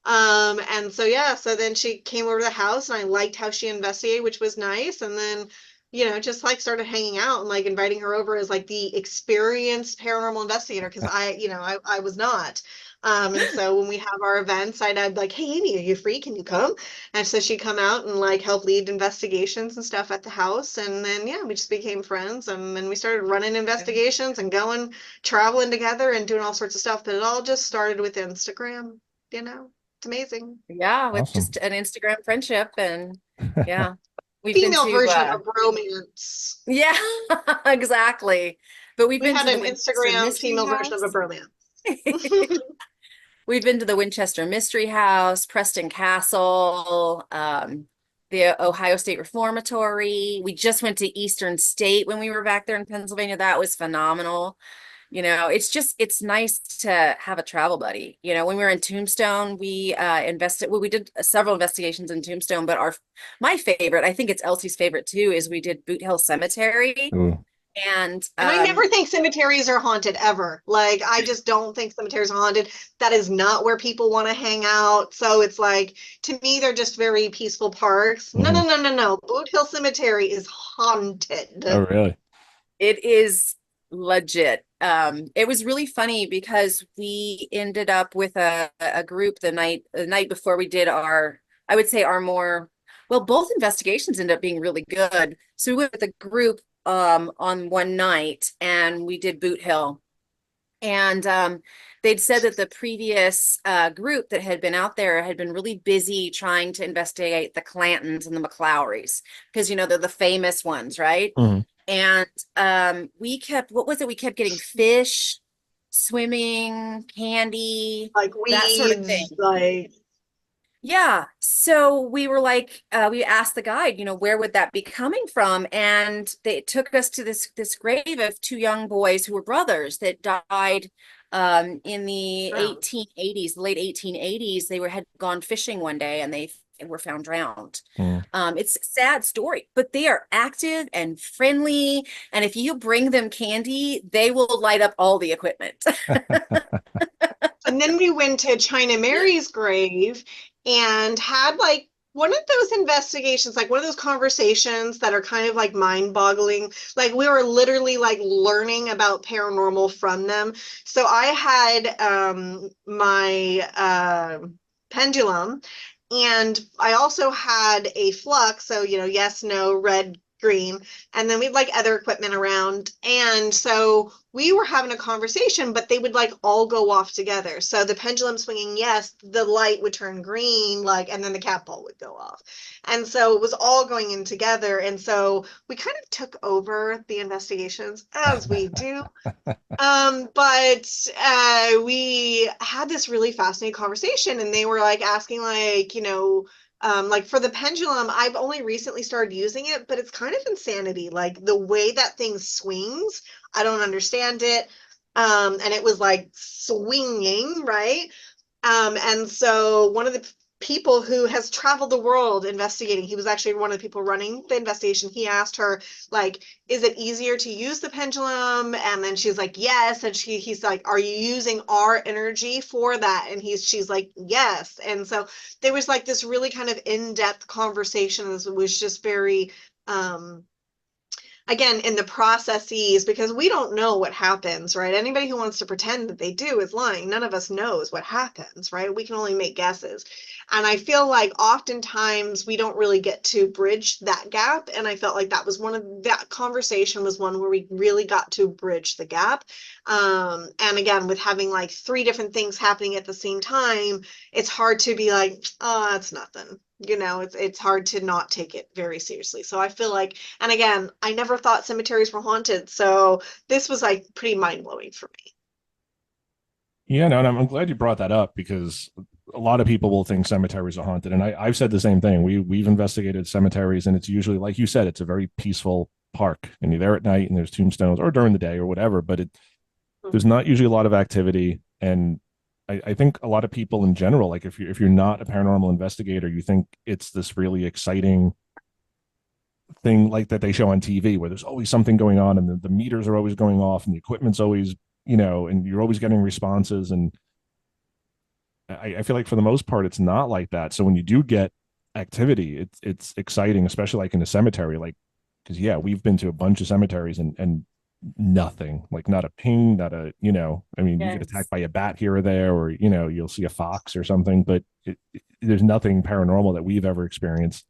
And so yeah, so then she came over to the house and I liked how she investigated, which was nice. And then, just like started hanging out and like inviting her over as like the experienced paranormal investigator because I was not. And so when we have our events, I'd like, hey Amy, are you free? Can you come? And so she'd come out and like help lead investigations and stuff at the house. And then yeah, we just became friends, and then we started running investigations and going traveling together and doing all sorts of stuff. But it all just started with Instagram, you know. It's amazing. Yeah, with Awesome. just an Instagram friendship, and yeah, we've been Female to version of romance. yeah, exactly. But we've We been had to the an Winchester Instagram Mystery female version of a House. bromance. We've been to the Winchester Mystery House, Preston Castle, the Ohio State Reformatory. We just went to Eastern State when we were back there in Pennsylvania. That was phenomenal. It's nice to have a travel buddy. When we were in Tombstone, we did several investigations in Tombstone, but my favorite, I think it's Elsie's favorite too, is we did Boot Hill Cemetery. Ooh. And And I never think cemeteries are haunted ever. Like, I just don't think cemeteries are haunted. That is not where people want to hang out. So it's like, to me, they're just very peaceful parks. No, no, Mhm. no, no, no. Boot Hill Cemetery is haunted. Oh, really? it is legit. It was really funny because we ended up with a group the night before we did I would say our more, well, both investigations ended up being really good. So we went with a group on one night, and we did Boot Hill. And they'd said that the previous group that had been out there had been really busy trying to investigate the Clantons and the McLowrys, because they're the famous ones, right? Mhm. And what was it? We kept getting fish, swimming, candy, Like that sort of thing. weeds, like, Yeah. So we were like, we asked the guide, where would that be coming from? And they took us to this grave of two young boys who were brothers that died in the drowned. 1880s, the late 1880s. They had gone fishing one day, and they were found drowned. Mhm. It's a sad story, but they are active and friendly. And if you bring them candy, they will light up all the equipment. And then we went to China Mary's grave and had like one of those investigations, like one of those conversations that are kind of like mind-boggling. Like we were literally like learning about paranormal from them. So I had my pendulum, and I also had a flux. So, yes, no, red, green. And then we had like other equipment around. And so we were having a conversation, but they would like all go off together. So the pendulum swinging, yes, the light would turn green, like, and then the cat ball would go off. And so it was all going in together. And so we kind of took over the investigations, as we do. But we had this really fascinating conversation, and they were like asking, like for the pendulum, I've only recently started using it, but it's kind of insanity. Like the way that thing swings, I don't understand it. And it was like swinging, right? And so one of the people who has traveled the world investigating, he was actually one of the people running the investigation. He asked her, like, is it easier to use the pendulum? And then she's like, yes. And he's like, are you using our energy for that? And she's like, yes. And so there was like this really kind of in-depth conversation. This was just very, again, in the processes, because we don't know what happens, right? Anybody who wants to pretend that they do is lying. None of us knows what happens, right? We can only make guesses. And I feel like oftentimes we don't really get to bridge that gap. And I felt like that conversation was one where we really got to bridge the gap. And again, with having like 3 different things happening at the same time, it's hard to be like, oh, that's nothing. It's hard to not take it very seriously. So I feel like, and again, I never thought cemeteries were haunted. So this was like pretty mind blowing for me. Yeah, no, and I'm glad you brought that up because a lot of people will think cemeteries are haunted, and I've said the same thing. We've investigated cemeteries, and it's usually, like you said, it's a very peaceful park, and you're there at night, and there's tombstones, or during the day, or whatever. But there's not usually a lot of activity, and I think a lot of people in general, like if you're not a paranormal investigator, you think it's this really exciting thing like that they show on TV where there's always something going on, and the meters are always going off, and the equipment's always, and you're always getting responses. And I feel like for the most part, it's not like that. So when you do get activity, it's exciting, especially like in a cemetery, like, because yeah, we've been to a bunch of cemeteries and nothing, like not a ping, not a, I mean, you get attacked by a bat here or there, or, you'll see a fox or something, but there's nothing paranormal that we've ever experienced.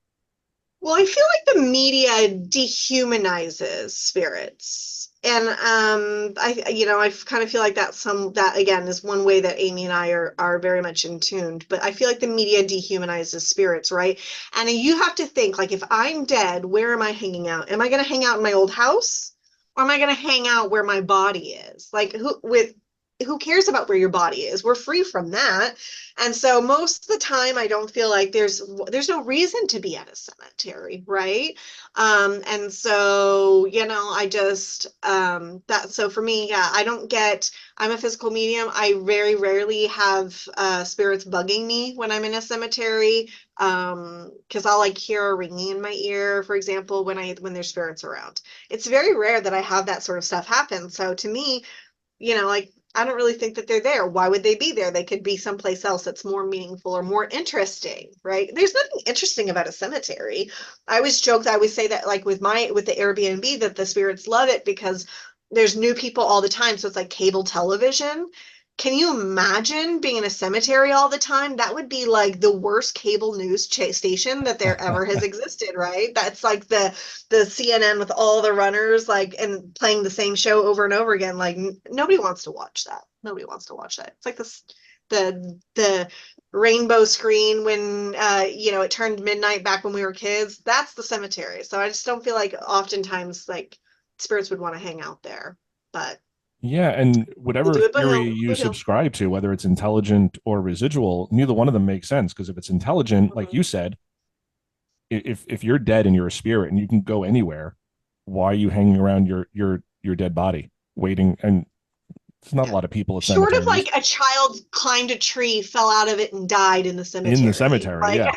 Well, I feel like the media dehumanizes spirits. And I kind of feel like that again is one way that Amy and I are very much in tuned. But I feel like the media dehumanizes spirits, right? And you have to think, like, if I'm dead, where am I hanging out? Am I going to hang out in my old house? Or am I going to hang out where my body is? Like, who cares about where your body is? We're free from that. And so most of the time I don't feel like there's no reason to be at a cemetery, right? And so, I just so for me, yeah, I'm a physical medium. I very rarely have spirits bugging me when I'm in a cemetery. Because I'll like hear a ringing in my ear, for example, when there's spirits around. It's very rare that I have that sort of stuff happen. So to me, like, I don't really think that they're there. Why would they be there? They could be someplace else that's more meaningful or more interesting, right? There's nothing interesting about a cemetery. I always joke that I would say that, like, with the Airbnb, that the spirits love it because there's new people all the time. So it's like cable television. Can you imagine being in a cemetery all the time? That would be like the worst cable news station that there ever has existed, right? That's like the CNN with all the runners, like, and playing the same show over and over again. Like, nobody wants to watch that. Nobody wants to watch that. It's like the rainbow screen when it turned midnight back when we were kids. That's the cemetery. So I just don't feel like oftentimes like spirits would want to hang out there. But yeah, and whatever do it, but theory no, you but no. subscribe to, whether it's intelligent or residual, neither one of them makes sense. Because if it's intelligent, like you said, if you're dead and you're a spirit and you can go anywhere, why are you hanging around your dead body waiting? And there's not a lot of people at Short of cemeteries. like a child climbed a tree, fell out of it, and died in the cemetery. In the cemetery, like, yeah.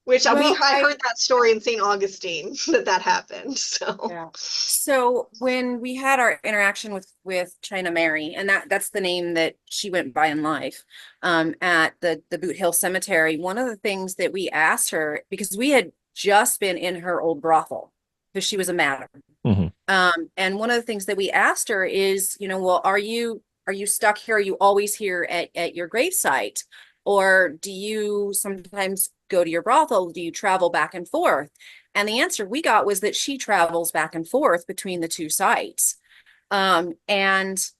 Which Well, I heard that story in St. Augustine that happened. So yeah. So when we had our interaction with China Mary, and that's the name that she went by in life, at the Boot Hill Cemetery, one of the things that we asked her, because we had just been in her old brothel, because she was a madam. Mhm. And one of the things that we asked her is, well, are you stuck here? Are you always here at your gravesite? Or do you sometimes go to your brothel? Do you travel back and forth? And the answer we got was that she travels back and forth between the 2 sites. And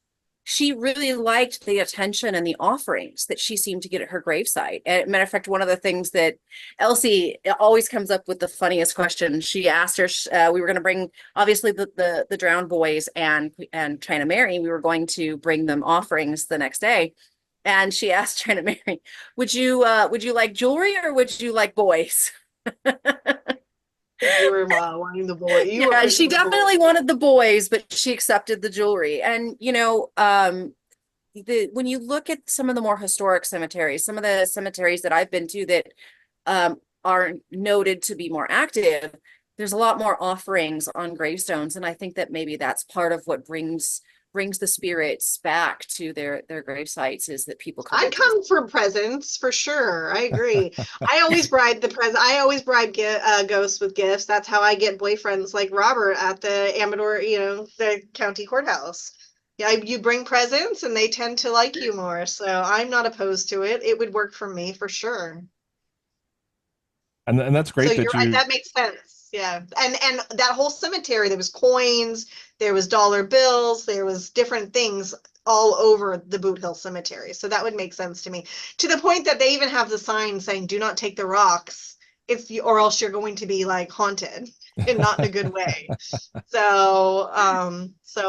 she really liked the attention and the offerings that she seemed to get at her gravesite. And matter of fact, one of the things that Elsie always comes up with the funniest question. She asked her, we were going to bring obviously the drowned boys and China Mary. We were going to bring them offerings the next day. And she asked China Mary, would you like jewelry or would you like boys? You were wanting the boy. You were Yeah, pushing she the boy. definitely wanted the boys, but she accepted the jewelry. And when you look at some of the more historic cemeteries, some of the cemeteries that I've been to that are noted to be more active, there's a lot more offerings on gravestones, and I think that maybe that's part of what brings the spirits back to their grave sites, is that people come I into come for presents for sure. I agree. I always bribe the present. I always bribe ghosts with gifts. That's how I get boyfriends like Robert at the Amador, the county courthouse. Yeah, you bring presents and they tend to like you more. So I'm not opposed to it. It would work for me for sure. And that's So great that you. that makes sense. Yeah. And that whole cemetery, there was coins, there was dollar bills, there was different things all over the Boot Hill Cemetery. So that would make sense to me. To the point that they even have the sign saying, "Do not take the rocks or else you're going to be like haunted." And not in a good way.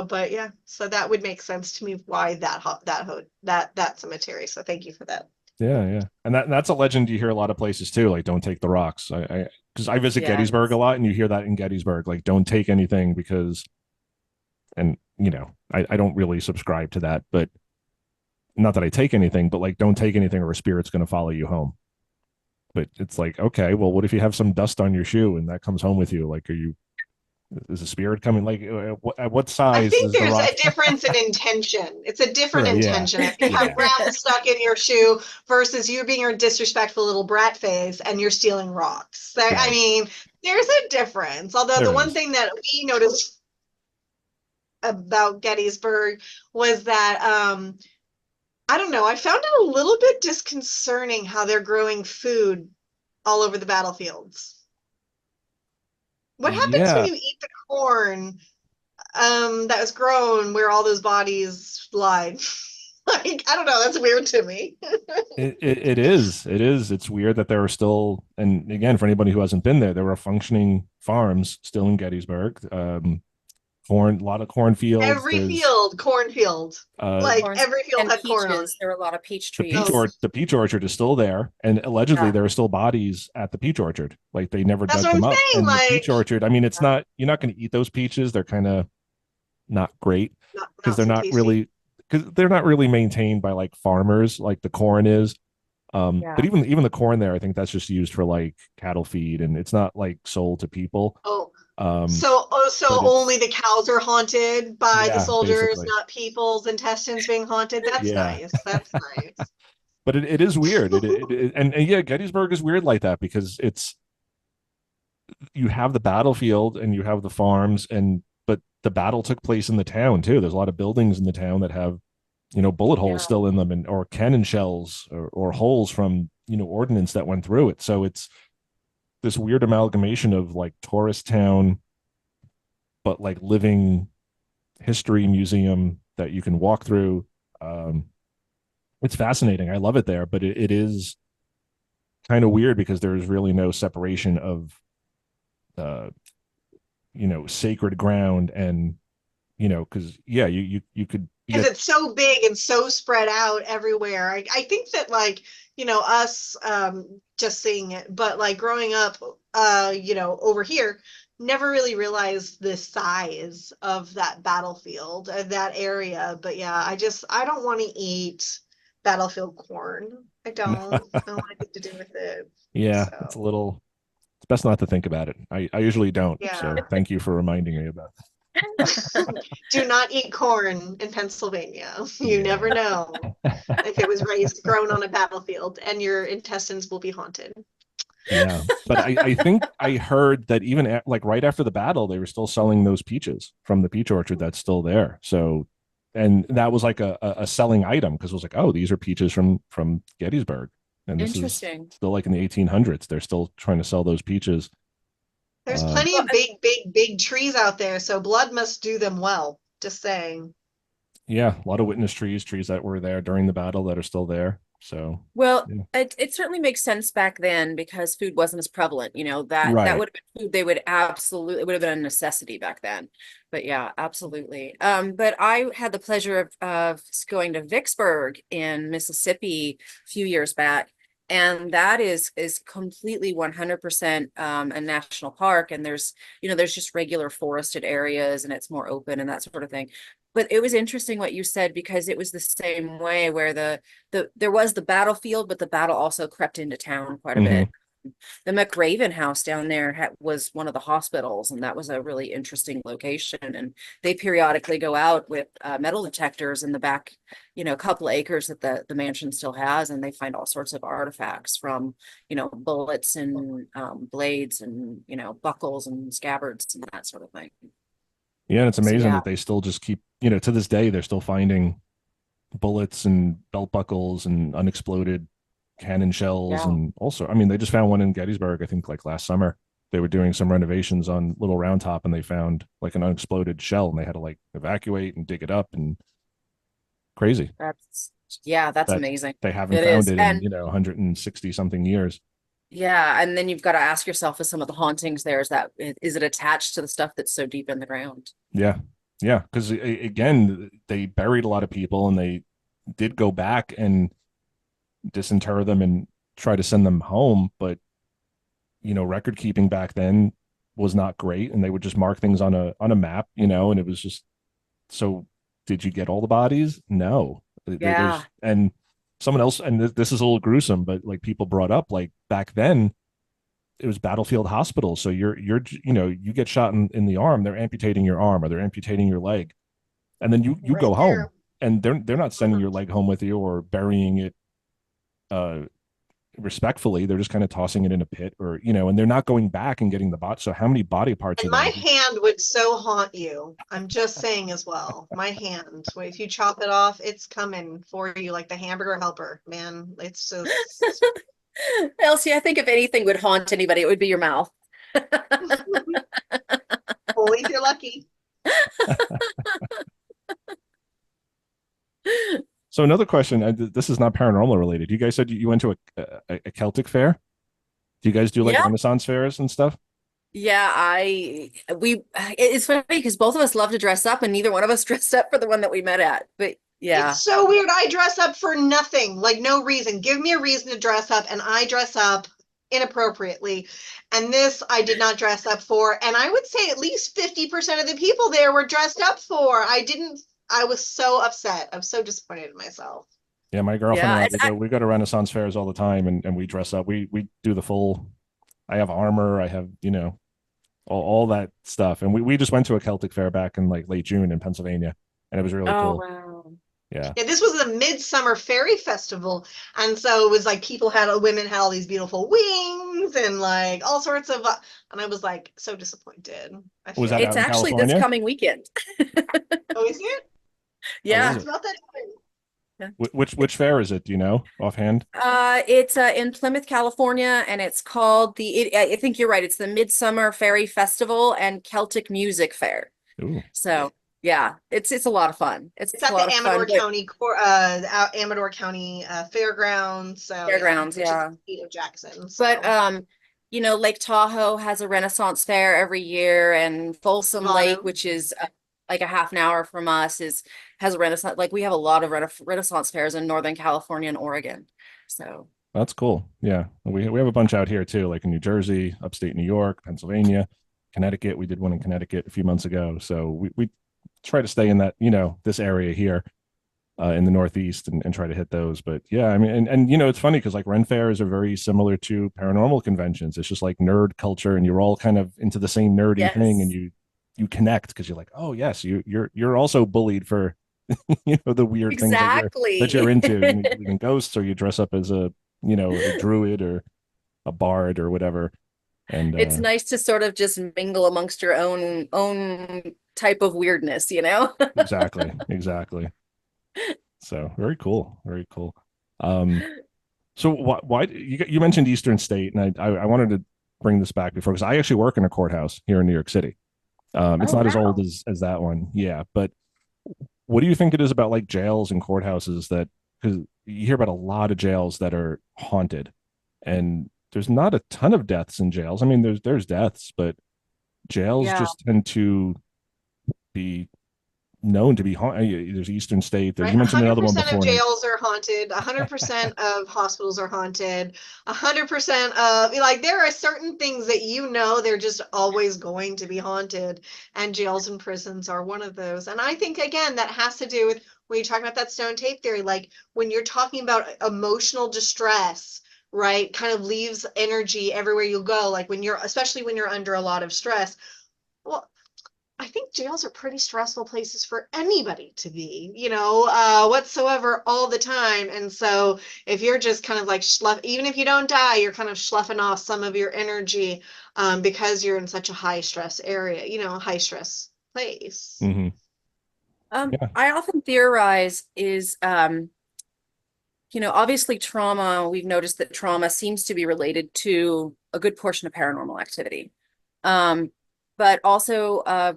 But yeah, so that would make sense to me why that cemetery. So thank you for that. Yeah. And that's a legend you hear a lot of places too, like don't take the rocks. I because I visit Yeah. Gettysburg a lot, and you hear that in Gettysburg, like don't take anything because, and I don't really subscribe to that, but not that I take anything, but like don't take anything or a spirit's going to follow you home. But it's like, okay, well, what if you have some dust on your shoe and that comes home with you? Like, is a spirit coming? Like, at what I size think is the there's rock? a difference in intention. It's a different Sure, yeah, intention. If you have yeah, gravel stuck in your shoe versus you being a disrespectful little brat face and you're stealing rocks. I right. mean, there's a difference. Although the There one is. thing that we noticed about Gettysburg was that I don't know, I found it a little bit disconcerting how they're growing food all over the battlefields. What happens when Yeah, you eat the corn that was grown where all those bodies lied? Like, I don't know, that's weird to me. it is. It is. It's weird that there are still, and again, for anybody who hasn't been there, there are functioning farms still in Gettysburg. Corn, a lot of cornfields. Every There's field, cornfield. uh Like corn every field and had corn on it. peaches. There were a lot of peach the peach trees. Oh, orchard. The peach orchard is still there, and allegedly Yeah. there are still bodies at the peach orchard. Like they never that's dug what I'm them up. saying. And the peach Like, orchard, I mean, it's Yeah. not, you're not going to eat those peaches. They're kind of not great because not they're so not tasty. really maintained by like farmers like the corn is. But Yeah. even the corn there, I think that's just used for like cattle feed, and it's not like sold to people. Oh, Um, so but only it's the cows are haunted by the yeah, soldiers, basically. not people's intestines being haunted. That's Yeah. nice. That's nice. But it is weird. And yeah, Gettysburg is weird like that because it's, you have the battlefield and you have the farms, and but the battle took place in the town too. There's a lot of buildings in the town that have bullet holes Yeah. still in them, and or cannon shells or holes from ordnance that went through it. So it's this weird amalgamation of like tourist town but like living history museum that you can walk through. It's fascinating. I love it there, but it is kind of weird because there's really no separation of uh sacred ground and because yeah, you could Because get. it's so big and so spread out everywhere. I think that like, us just seeing it, but like growing up over here, never really realized the size of that battlefield, that area. But yeah, I don't want to eat battlefield corn. I don't want anything to do with it. Yeah, it's a So little, it's best not to think about it. I usually don't, yeah. so thank you for reminding me about Do not eat corn in Pennsylvania. You that. never know if it was raised, grown on a battlefield, and your intestines will be haunted. Yeah, but I think I heard that even like right after the battle, they were still selling those peaches from the peach orchard that's still there. So, and that was like a selling item because it was like, oh, these are peaches from Gettysburg, and this is Interesting. still like in the 1800s. They're still trying to sell those peaches. There's Um, plenty Well, of big trees out there, so blood must do them well. Just saying. yeah, a lot of witness trees that were there during the battle that are still there. So, Well, yeah. it certainly makes sense back then because food wasn't as prevalent, that Right. would have been food they would absolutely, it would have been a necessity back then. But yeah, absolutely. But I had the pleasure of going to Vicksburg in Mississippi a few years back, And that is completely 100% a national park. And there's, there's just regular forested areas and it's more open and that sort of thing. But it was interesting what you said, because it was the same way where there was the battlefield, but the battle also crept into town quite a bit. The McRaven house down there was one of the hospitals, and that was a really interesting location. And they periodically go out with metal detectors in the back, a couple of acres that the mansion still has, and they find all sorts of artifacts from, bullets and blades and, buckles and scabbards and that sort of thing. Yeah, and it's amazing So, yeah. that they still just keep, to this day, they're still finding bullets and belt buckles and unexploded cannon shells. Yeah. And also, I mean, they just found one in Gettysburg, I think like last summer. They were doing some renovations on Little Round Top, and they found like an unexploded shell, and they had to like evacuate and dig it up. And crazy. That's amazing. They haven't It found is. it And in, 160 something years. yeah, and then you've got to ask yourself, with some of the hauntings there, is it attached to the stuff that's so deep in the ground? Yeah. Yeah. Because again, they buried a lot of people, and they did go back and disinter them and try to send them home. But, record keeping back then was not great. And they would just mark things on a map, and it was just, so did you get all the bodies? No. Yeah. And someone else, and this is a little gruesome, but like people brought up, like back then it was battlefield hospitals. So you get shot in the arm, they're amputating your arm or they're amputating your leg. And then you Right go there. home, and they're not sending your leg home with you or burying it respectfully. They're just kind of tossing it in a pit, or and they're not going back and getting the bot. So how many body parts And are my there? hand would so haunt you. I'm just saying as well. My hand, if you chop it off, it's coming for you like the hamburger helper, man. It's just Elsie, I think if anything would haunt anybody, it would be your mouth. only if you're lucky. So another question, this is not paranormal related. You guys said you went to a Celtic fair. Do you guys do like Yeah. Renaissance fairs and stuff? Yeah, it's funny because both of us love to dress up, and neither one of us dressed up for the one that we met at. But yeah. It's so weird. I dress up for nothing, like no reason. Give me a reason to dress up, and I dress up inappropriately. And this I did not dress up for. And I would say at least 50% of the people there were dressed up for. I was so upset. I'm so disappointed in myself. Yeah, my girlfriend Yeah, and I, we go to Renaissance fairs all the time, and we dress up. We do the full. I have armor. I have all that stuff, and we just went to a Celtic fair back in like late June in Pennsylvania, and it was really cool. Wow. Yeah. Yeah, this was the Midsummer Fairy Festival. And so it was like women had all these beautiful wings and like all sorts of, and I was like so disappointed. Was that It's out in actually California? this coming weekend. Oh, is it? Yeah. is It's not that Which fair is it? Do you know offhand? It's in Plymouth, California, and it's called I think you're right. It's the Midsummer Fairy Festival and Celtic Music Fair. Ooh. So yeah, it's a lot of fun. It's It's at a lot the of fun. Amador County Fairgrounds. So Fairgrounds, which is yeah. the seat of Jackson. So. But Lake Tahoe has a Renaissance fair every year, and Folsom Lodde. Lake, which is like a half an hour from us, has a Renaissance. Like we have a lot of Renaissance fairs in Northern California and Oregon. So That's cool. Yeah, we have a bunch out here too, like in New Jersey, upstate New York, Pennsylvania, Connecticut. We did one in Connecticut a few months ago. So we try to stay in that this area here in the Northeast and try to hit those. But yeah, I mean, and it's funny because like Ren fairs are very similar to paranormal conventions. It's just like nerd culture, and you're all kind of into the same nerdy yes. thing, and you connect because you're like, oh yes, you're also bullied for the weird exactly. things that you're into. You believe in ghosts, or you dress up as a druid or a bard or whatever. And it's nice to sort of just mingle amongst your own type of weirdness, exactly. So very cool. So why you mentioned Eastern State, and I wanted to bring this back before, because I actually work in a courthouse here in New York City. It's not as old as that one. Yeah. But what do you think it is about like jails and courthouses that, because you hear about a lot of jails that are haunted, and there's not a ton of deaths in jails. I mean, there's deaths, but jails just tend to be known to be haunted. There's Eastern State. There's, Right, you mentioned another one 100% of before. jails are haunted. 100% of hospitals are haunted. 100% of, like, there are certain things that they're just always going to be haunted, and jails and prisons are one of those. And I think, again, that has to do with when you're talking about that stone tape theory, like when you're talking about emotional distress, right, kind of leaves energy everywhere you go. Like especially when you're under a lot of stress. Well, I think jails are pretty stressful places for anybody to be, whatsoever, all the time. And so if you're just kind of like even if you don't die, you're kind of sloughing off some of your energy, because you're in such a high stress area, high stress place. Mm-hmm. Yeah. I often theorize is, obviously trauma, we've noticed that trauma seems to be related to a good portion of paranormal activity. But also,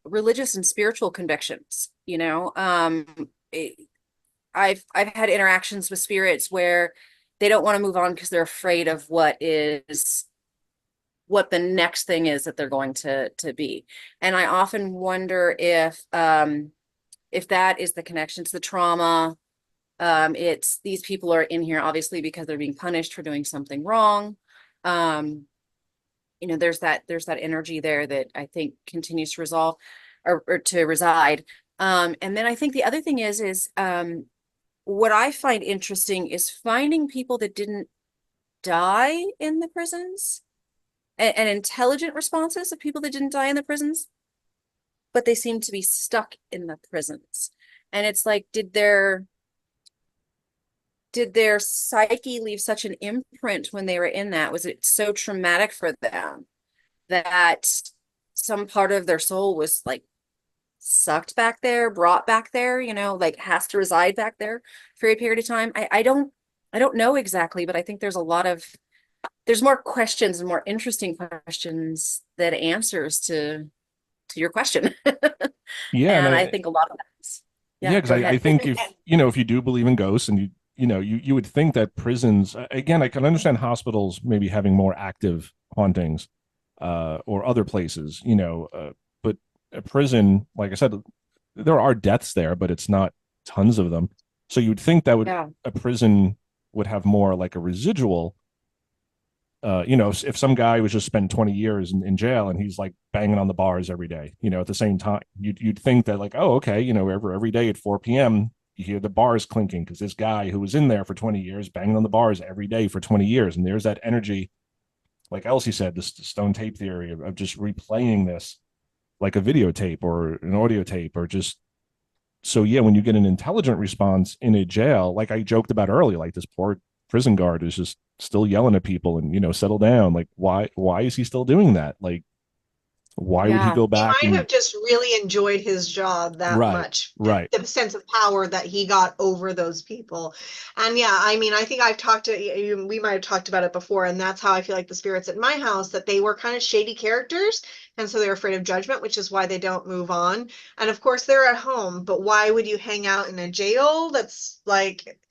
religious and spiritual convictions, I've had interactions with spirits where they don't want to move on because they're afraid of what the next thing is that they're going to be. And I often wonder if that is the connection to the trauma. It's these people are in here obviously because they're being punished for doing something wrong. There's that energy there that I think continues to resolve or to reside. And then I think the other thing is what I find interesting is finding people that didn't die in the prisons and intelligent responses of people that didn't die in the prisons, but they seem to be stuck in the prisons. And it's like, did their psyche leave such an imprint when they were in that? Was it so traumatic for them that some part of their soul was like sucked back there, brought back there, like has to reside back there for a period of time? I don't know exactly, but I think there's more questions and more interesting questions than answers to your question. Yeah. And I think a lot of that is, because I think if you do believe in ghosts, and you would think that prisons, again, I can understand hospitals maybe having more active hauntings, or other places, but a prison, like I said, there are deaths there, but it's not tons of them. So you'd think that a prison would have more like a residual. If some guy was just spent 20 years in jail and he's like banging on the bars every day, at the same time, you'd think that like, oh, okay, every day at 4 p.m. you hear the bars clinking because this guy who was in there for 20 years banging on the bars every day for 20 years. And there's that energy, like Elsie said, this stone tape theory of just replaying this like a videotape or an audio tape, or just so when you get an intelligent response in a jail, like I joked about earlier, like this poor prison guard is just still yelling at people and settle down. Like why is he still doing that? Like why would he go back? He might have just really enjoyed his job that much. Right. The sense of power that he got over those people. And I think I've talked to you, we might have talked about it before, and that's how I feel like the spirits at my house, that they were kind of shady characters, and so they're afraid of judgment, which is why they don't move on. And of course they're at home, but why would you hang out in a jail? That's like,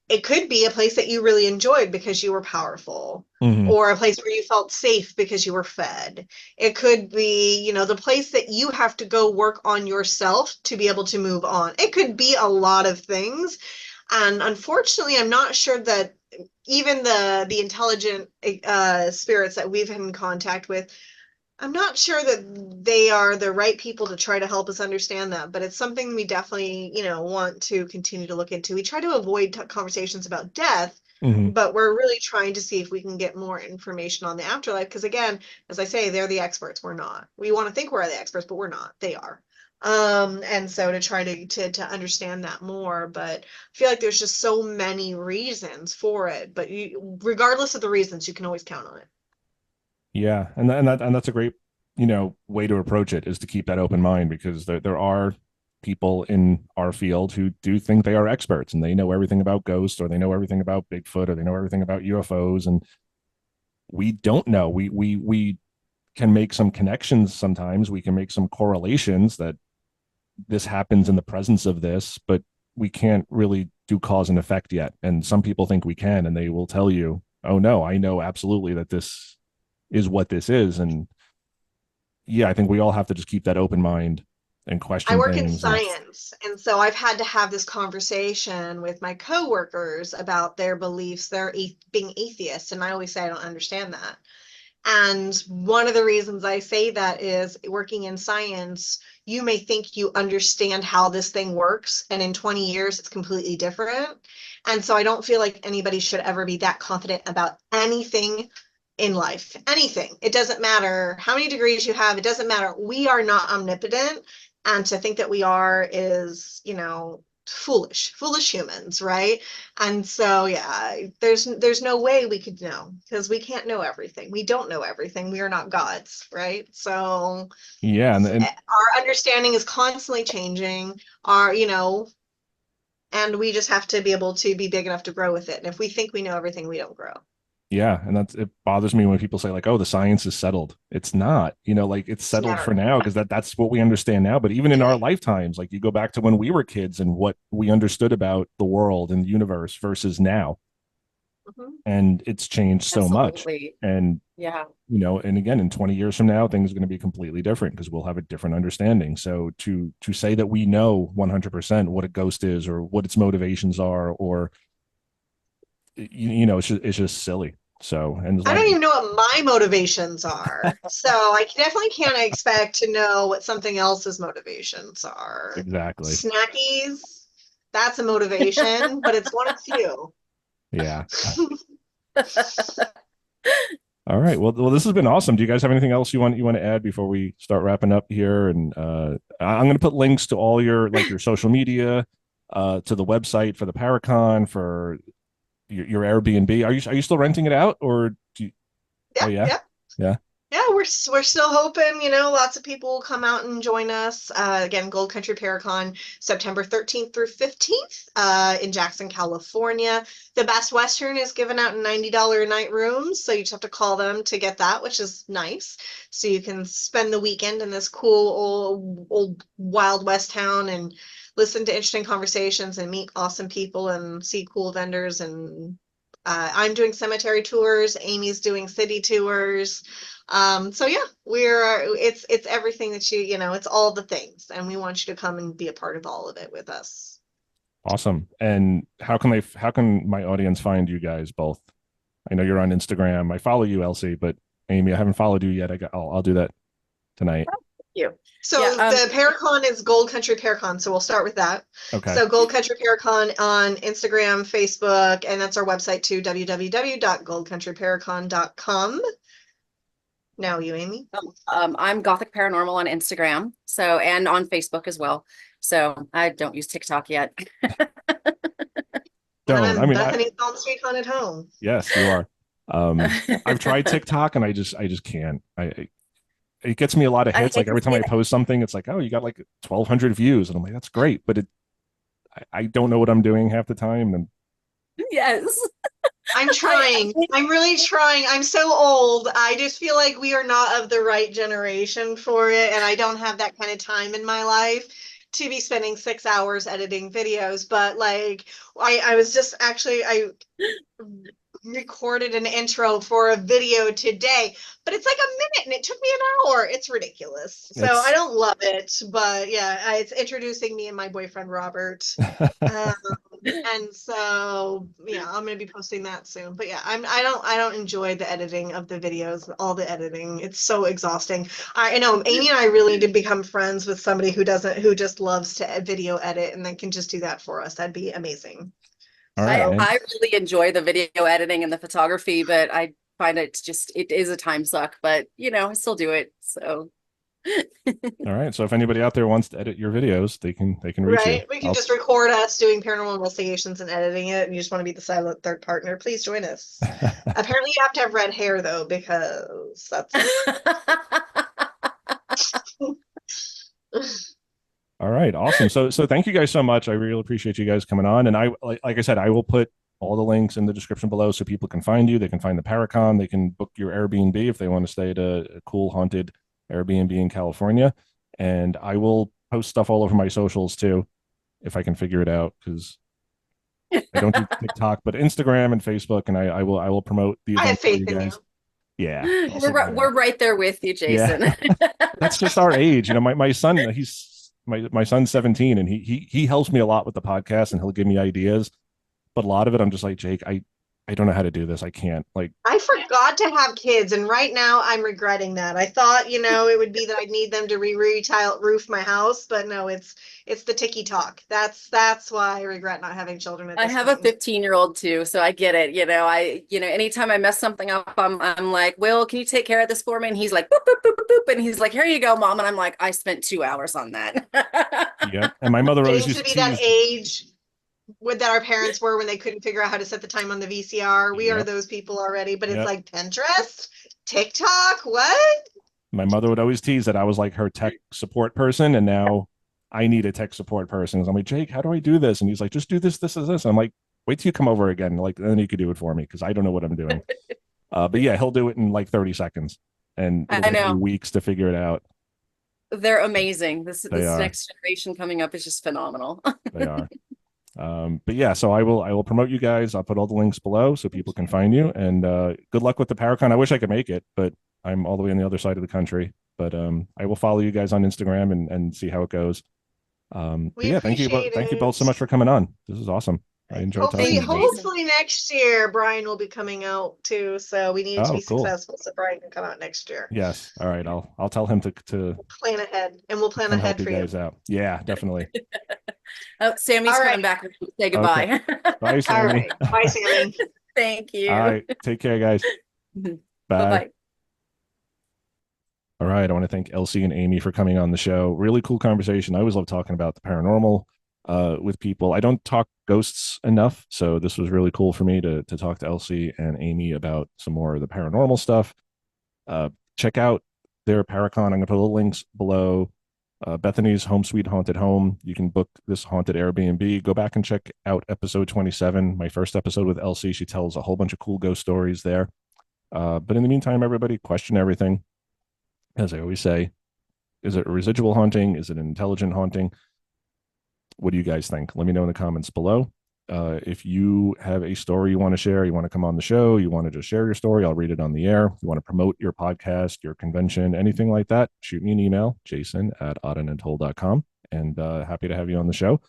it could be a place that you really enjoyed because you were powerful, or a place where you felt safe because you were fed. It could be, the place that you have to go work on yourself to be able to move on. It could be a lot of things. And unfortunately, I'm not sure that even the intelligent spirits that we've been in contact with, I'm not sure that they are the right people to try to help us understand that, but it's something we definitely, want to continue to look into. We try to avoid conversations about death, but we're really trying to see if we can get more information on the afterlife. Because again, as I say, they're the experts. We're not. We want to think we're the experts, but we're not. They are. And so to try to understand that more, but I feel like there's just so many reasons for it. But regardless of the reasons, you can always count on it. Yeah, and that's a great, way to approach it, is to keep that open mind, because there are people in our field who do think they are experts and they know everything about ghosts, or they know everything about Bigfoot, or they know everything about UFOs, and we don't know. We can make some connections sometimes. We can make some correlations that this happens in the presence of this, but we can't really do cause and effect yet. And some people think we can, and they will tell you, oh no, I know absolutely that this is what this is. And I think we all have to just keep that open mind and I question work in things. science, and so I've had to have this conversation with my coworkers about their beliefs. They're being atheists, and I always say I don't understand that. And one of the reasons I say that is working in science, you may think you understand how this thing works, and in 20 years, it's completely different. And so I don't feel like anybody should ever be that confident about anything in life. Anything. It doesn't matter how many degrees you have. It doesn't matter. We are not omnipotent. And to think that we are is, foolish humans, right? And so yeah, there's no way we could know, because we can't know everything. We don't know everything. We are not gods, right? So Yeah, and our understanding is constantly changing. And we just have to be able to be big enough to grow with it. And if we think we know everything, we don't grow. yeah, and it bothers me when people say like, "Oh, the science is settled." It's not, like it's settled for now because that's what we understand now. But even in our lifetimes, like you go back to when we were kids and what we understood about the world and the universe versus now, and it's changed so much. And yeah, and again, in 20 years from now, things are going to be completely different because we'll have a different understanding. So to say that we know 100% what a ghost is or what its motivations are, or it's just silly. So, and I don't even know what my motivations are. So I definitely can't expect to know what something else's motivations are. Exactly. Snackies, that's a motivation, but it's one of few. Yeah. All right. Well, this has been awesome. Do you guys have anything else you want to add before we start wrapping up here? And I'm going to put links to all your social media, to the website for the Paracon, for your Airbnb. Are you still renting it out, or do you? Yeah, oh yeah. Yeah, we're still hoping, lots of people will come out and join us. Again, Gold Country Paracon, September 13th through 15th, in Jackson, California. The Best Western is giving out $90 a night rooms, so you just have to call them to get that, which is nice. So you can spend the weekend in this cool old Wild West town and listen to interesting conversations and meet awesome people and see cool vendors. And I'm doing cemetery tours. Amy's doing city tours. So yeah, it's everything that it's all the things, and we want you to come and be a part of all of it with us. Awesome. And how can my audience find you guys both? I know you're on Instagram. I follow you, Elsie, but Amy, I haven't followed you yet. I'll do that tonight. You. So the Paracon is Gold Country Paracon. So we'll start with that. Okay. So Gold Country Paracon on Instagram, Facebook, and that's our website too, www.goldcountryparacon.com. Now you, Amy. I'm Gothic Paranormal on Instagram, and on Facebook as well. So I don't use TikTok yet. Don't. I mean, Bethany's Home Sweet Haunted Home. Yes, you are. I've tried TikTok and I just can't. It gets me a lot of hits. Like every time I post something, it's like, oh, you got like 1,200 views, and I'm like, that's great, but I don't know what I'm doing half the time. And yes. I'm trying. I'm really trying. I'm so old. I just feel like we are not of the right generation for it, and I don't have that kind of time in my life to be spending 6 hours editing videos. But like, I was just actually, I recorded an intro for a video today, but it's like a minute and it took me an hour. It's ridiculous. So I don't love it, but yeah, it's introducing me and my boyfriend Robert. And so yeah, I'm gonna be posting that soon. But yeah, I don't enjoy the editing of the videos, all the editing. It's so exhausting. I know Amy and I really need to become friends with somebody who just loves to video edit and then can just do that for us. That'd be amazing. All right. I really enjoy the video editing and the photography, but I find it is a time suck, but I still do it. So all right. So if anybody out there wants to edit your videos, they can reach you. We can just record us doing paranormal investigations and editing it, and you just want to be the silent third partner, please join us. Apparently you have to have red hair though, because that's All right, awesome. So thank you guys so much. I really appreciate you guys coming on. And I like I said, I will put all the links in the description below so people can find you. They can find the Paracon. They can book your Airbnb if they want to stay at a cool haunted Airbnb in California. And I will post stuff all over my socials too, if I can figure it out, because I don't do TikTok, but Instagram and Facebook, and I will promote these. I have faith in you. Yeah, we're right there with you, Jason. Yeah. That's just our age. My son, he's my son's 17 and he helps me a lot with the podcast and he'll give me ideas. But a lot of it, I'm just like, Jake, I don't know how to do this. I can't. Like, I forgot to have kids, and right now I'm regretting that. I thought, it would be that I'd need them to roof my house, but no, it's the ticky talk. That's why I regret not having children at I this have a point. 15-year-old too, so I get it. Anytime I mess something up, I'm like, Will, can you take care of this for me? And he's like, boop, boop, boop, boop, boop. And he's like, here you go, mom. And I'm like, I spent 2 hours on that. yeah. And my mother always Getting used to to be that tease. age that our parents were when they couldn't figure out how to set the time on the VCR. We are Yep. those people already, but it's Yep. like Pinterest, TikTok, what? My mother would always tease that I was like her tech support person, and now I need a tech support person. I'm like, Jake, how do I do this? And he's like, just do this, this, and this. I'm like, wait till you come over again. Like, then you could do it for me because I don't know what I'm doing. But yeah, he'll do it in like 30 seconds, and I it'll take me know. weeks to figure it out. They're amazing. This They are. next generation coming up is just phenomenal. They are. But yeah, so I will promote you guys. I'll put all the links below so people can find you. And good luck with the Paracon. I wish I could make it, but I'm all the way on the other side of the country. But I will follow you guys on Instagram and see how it goes. But yeah, thank you both so much for coming on. This is awesome. I enjoyed talking to you. Hopefully next year Brian will be coming out too. So we need it to be successful so Brian can come out next year. Yes. All right. I'll tell him to plan ahead, and we'll plan ahead for you guys out. Yeah, definitely. Oh, Sammy's coming back. Say goodbye. Okay. Bye, Sammy. All right. Bye, Sammy. Thank you. All right. Take care, guys. Bye. Bye-bye. All right. I want to thank Elsie and Amy for coming on the show. Really cool conversation. I always love talking about the paranormal with people. I don't talk ghosts enough, so this was really cool for me to talk to Elsie and Amy about some more of the paranormal stuff. Check out their Paracon. I'm going to put little links below. Bethany's Home Sweet Haunted Home. You can book this haunted Airbnb. Go back and check out episode 27, my first episode with Elsie. She tells a whole bunch of cool ghost stories there. But in the meantime, everybody, question everything. As I always say, is it a residual haunting? Is it an intelligent haunting? What do you guys think? Let me know in the comments below. If you have a story you want to share, you want to come on the show, you want to just share your story, I'll read it on the air. You want to promote your podcast, your convention, anything like that, shoot me an email, jason@oddanduntold.com, and happy to have you on the show.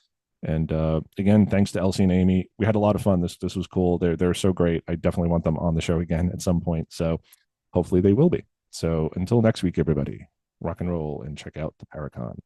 And again, thanks to Elsie and Amy. We had a lot of fun. This was cool. They're so great. I definitely want them on the show again at some point. So hopefully they will be. So until next week, everybody, rock and roll and check out the Paracon.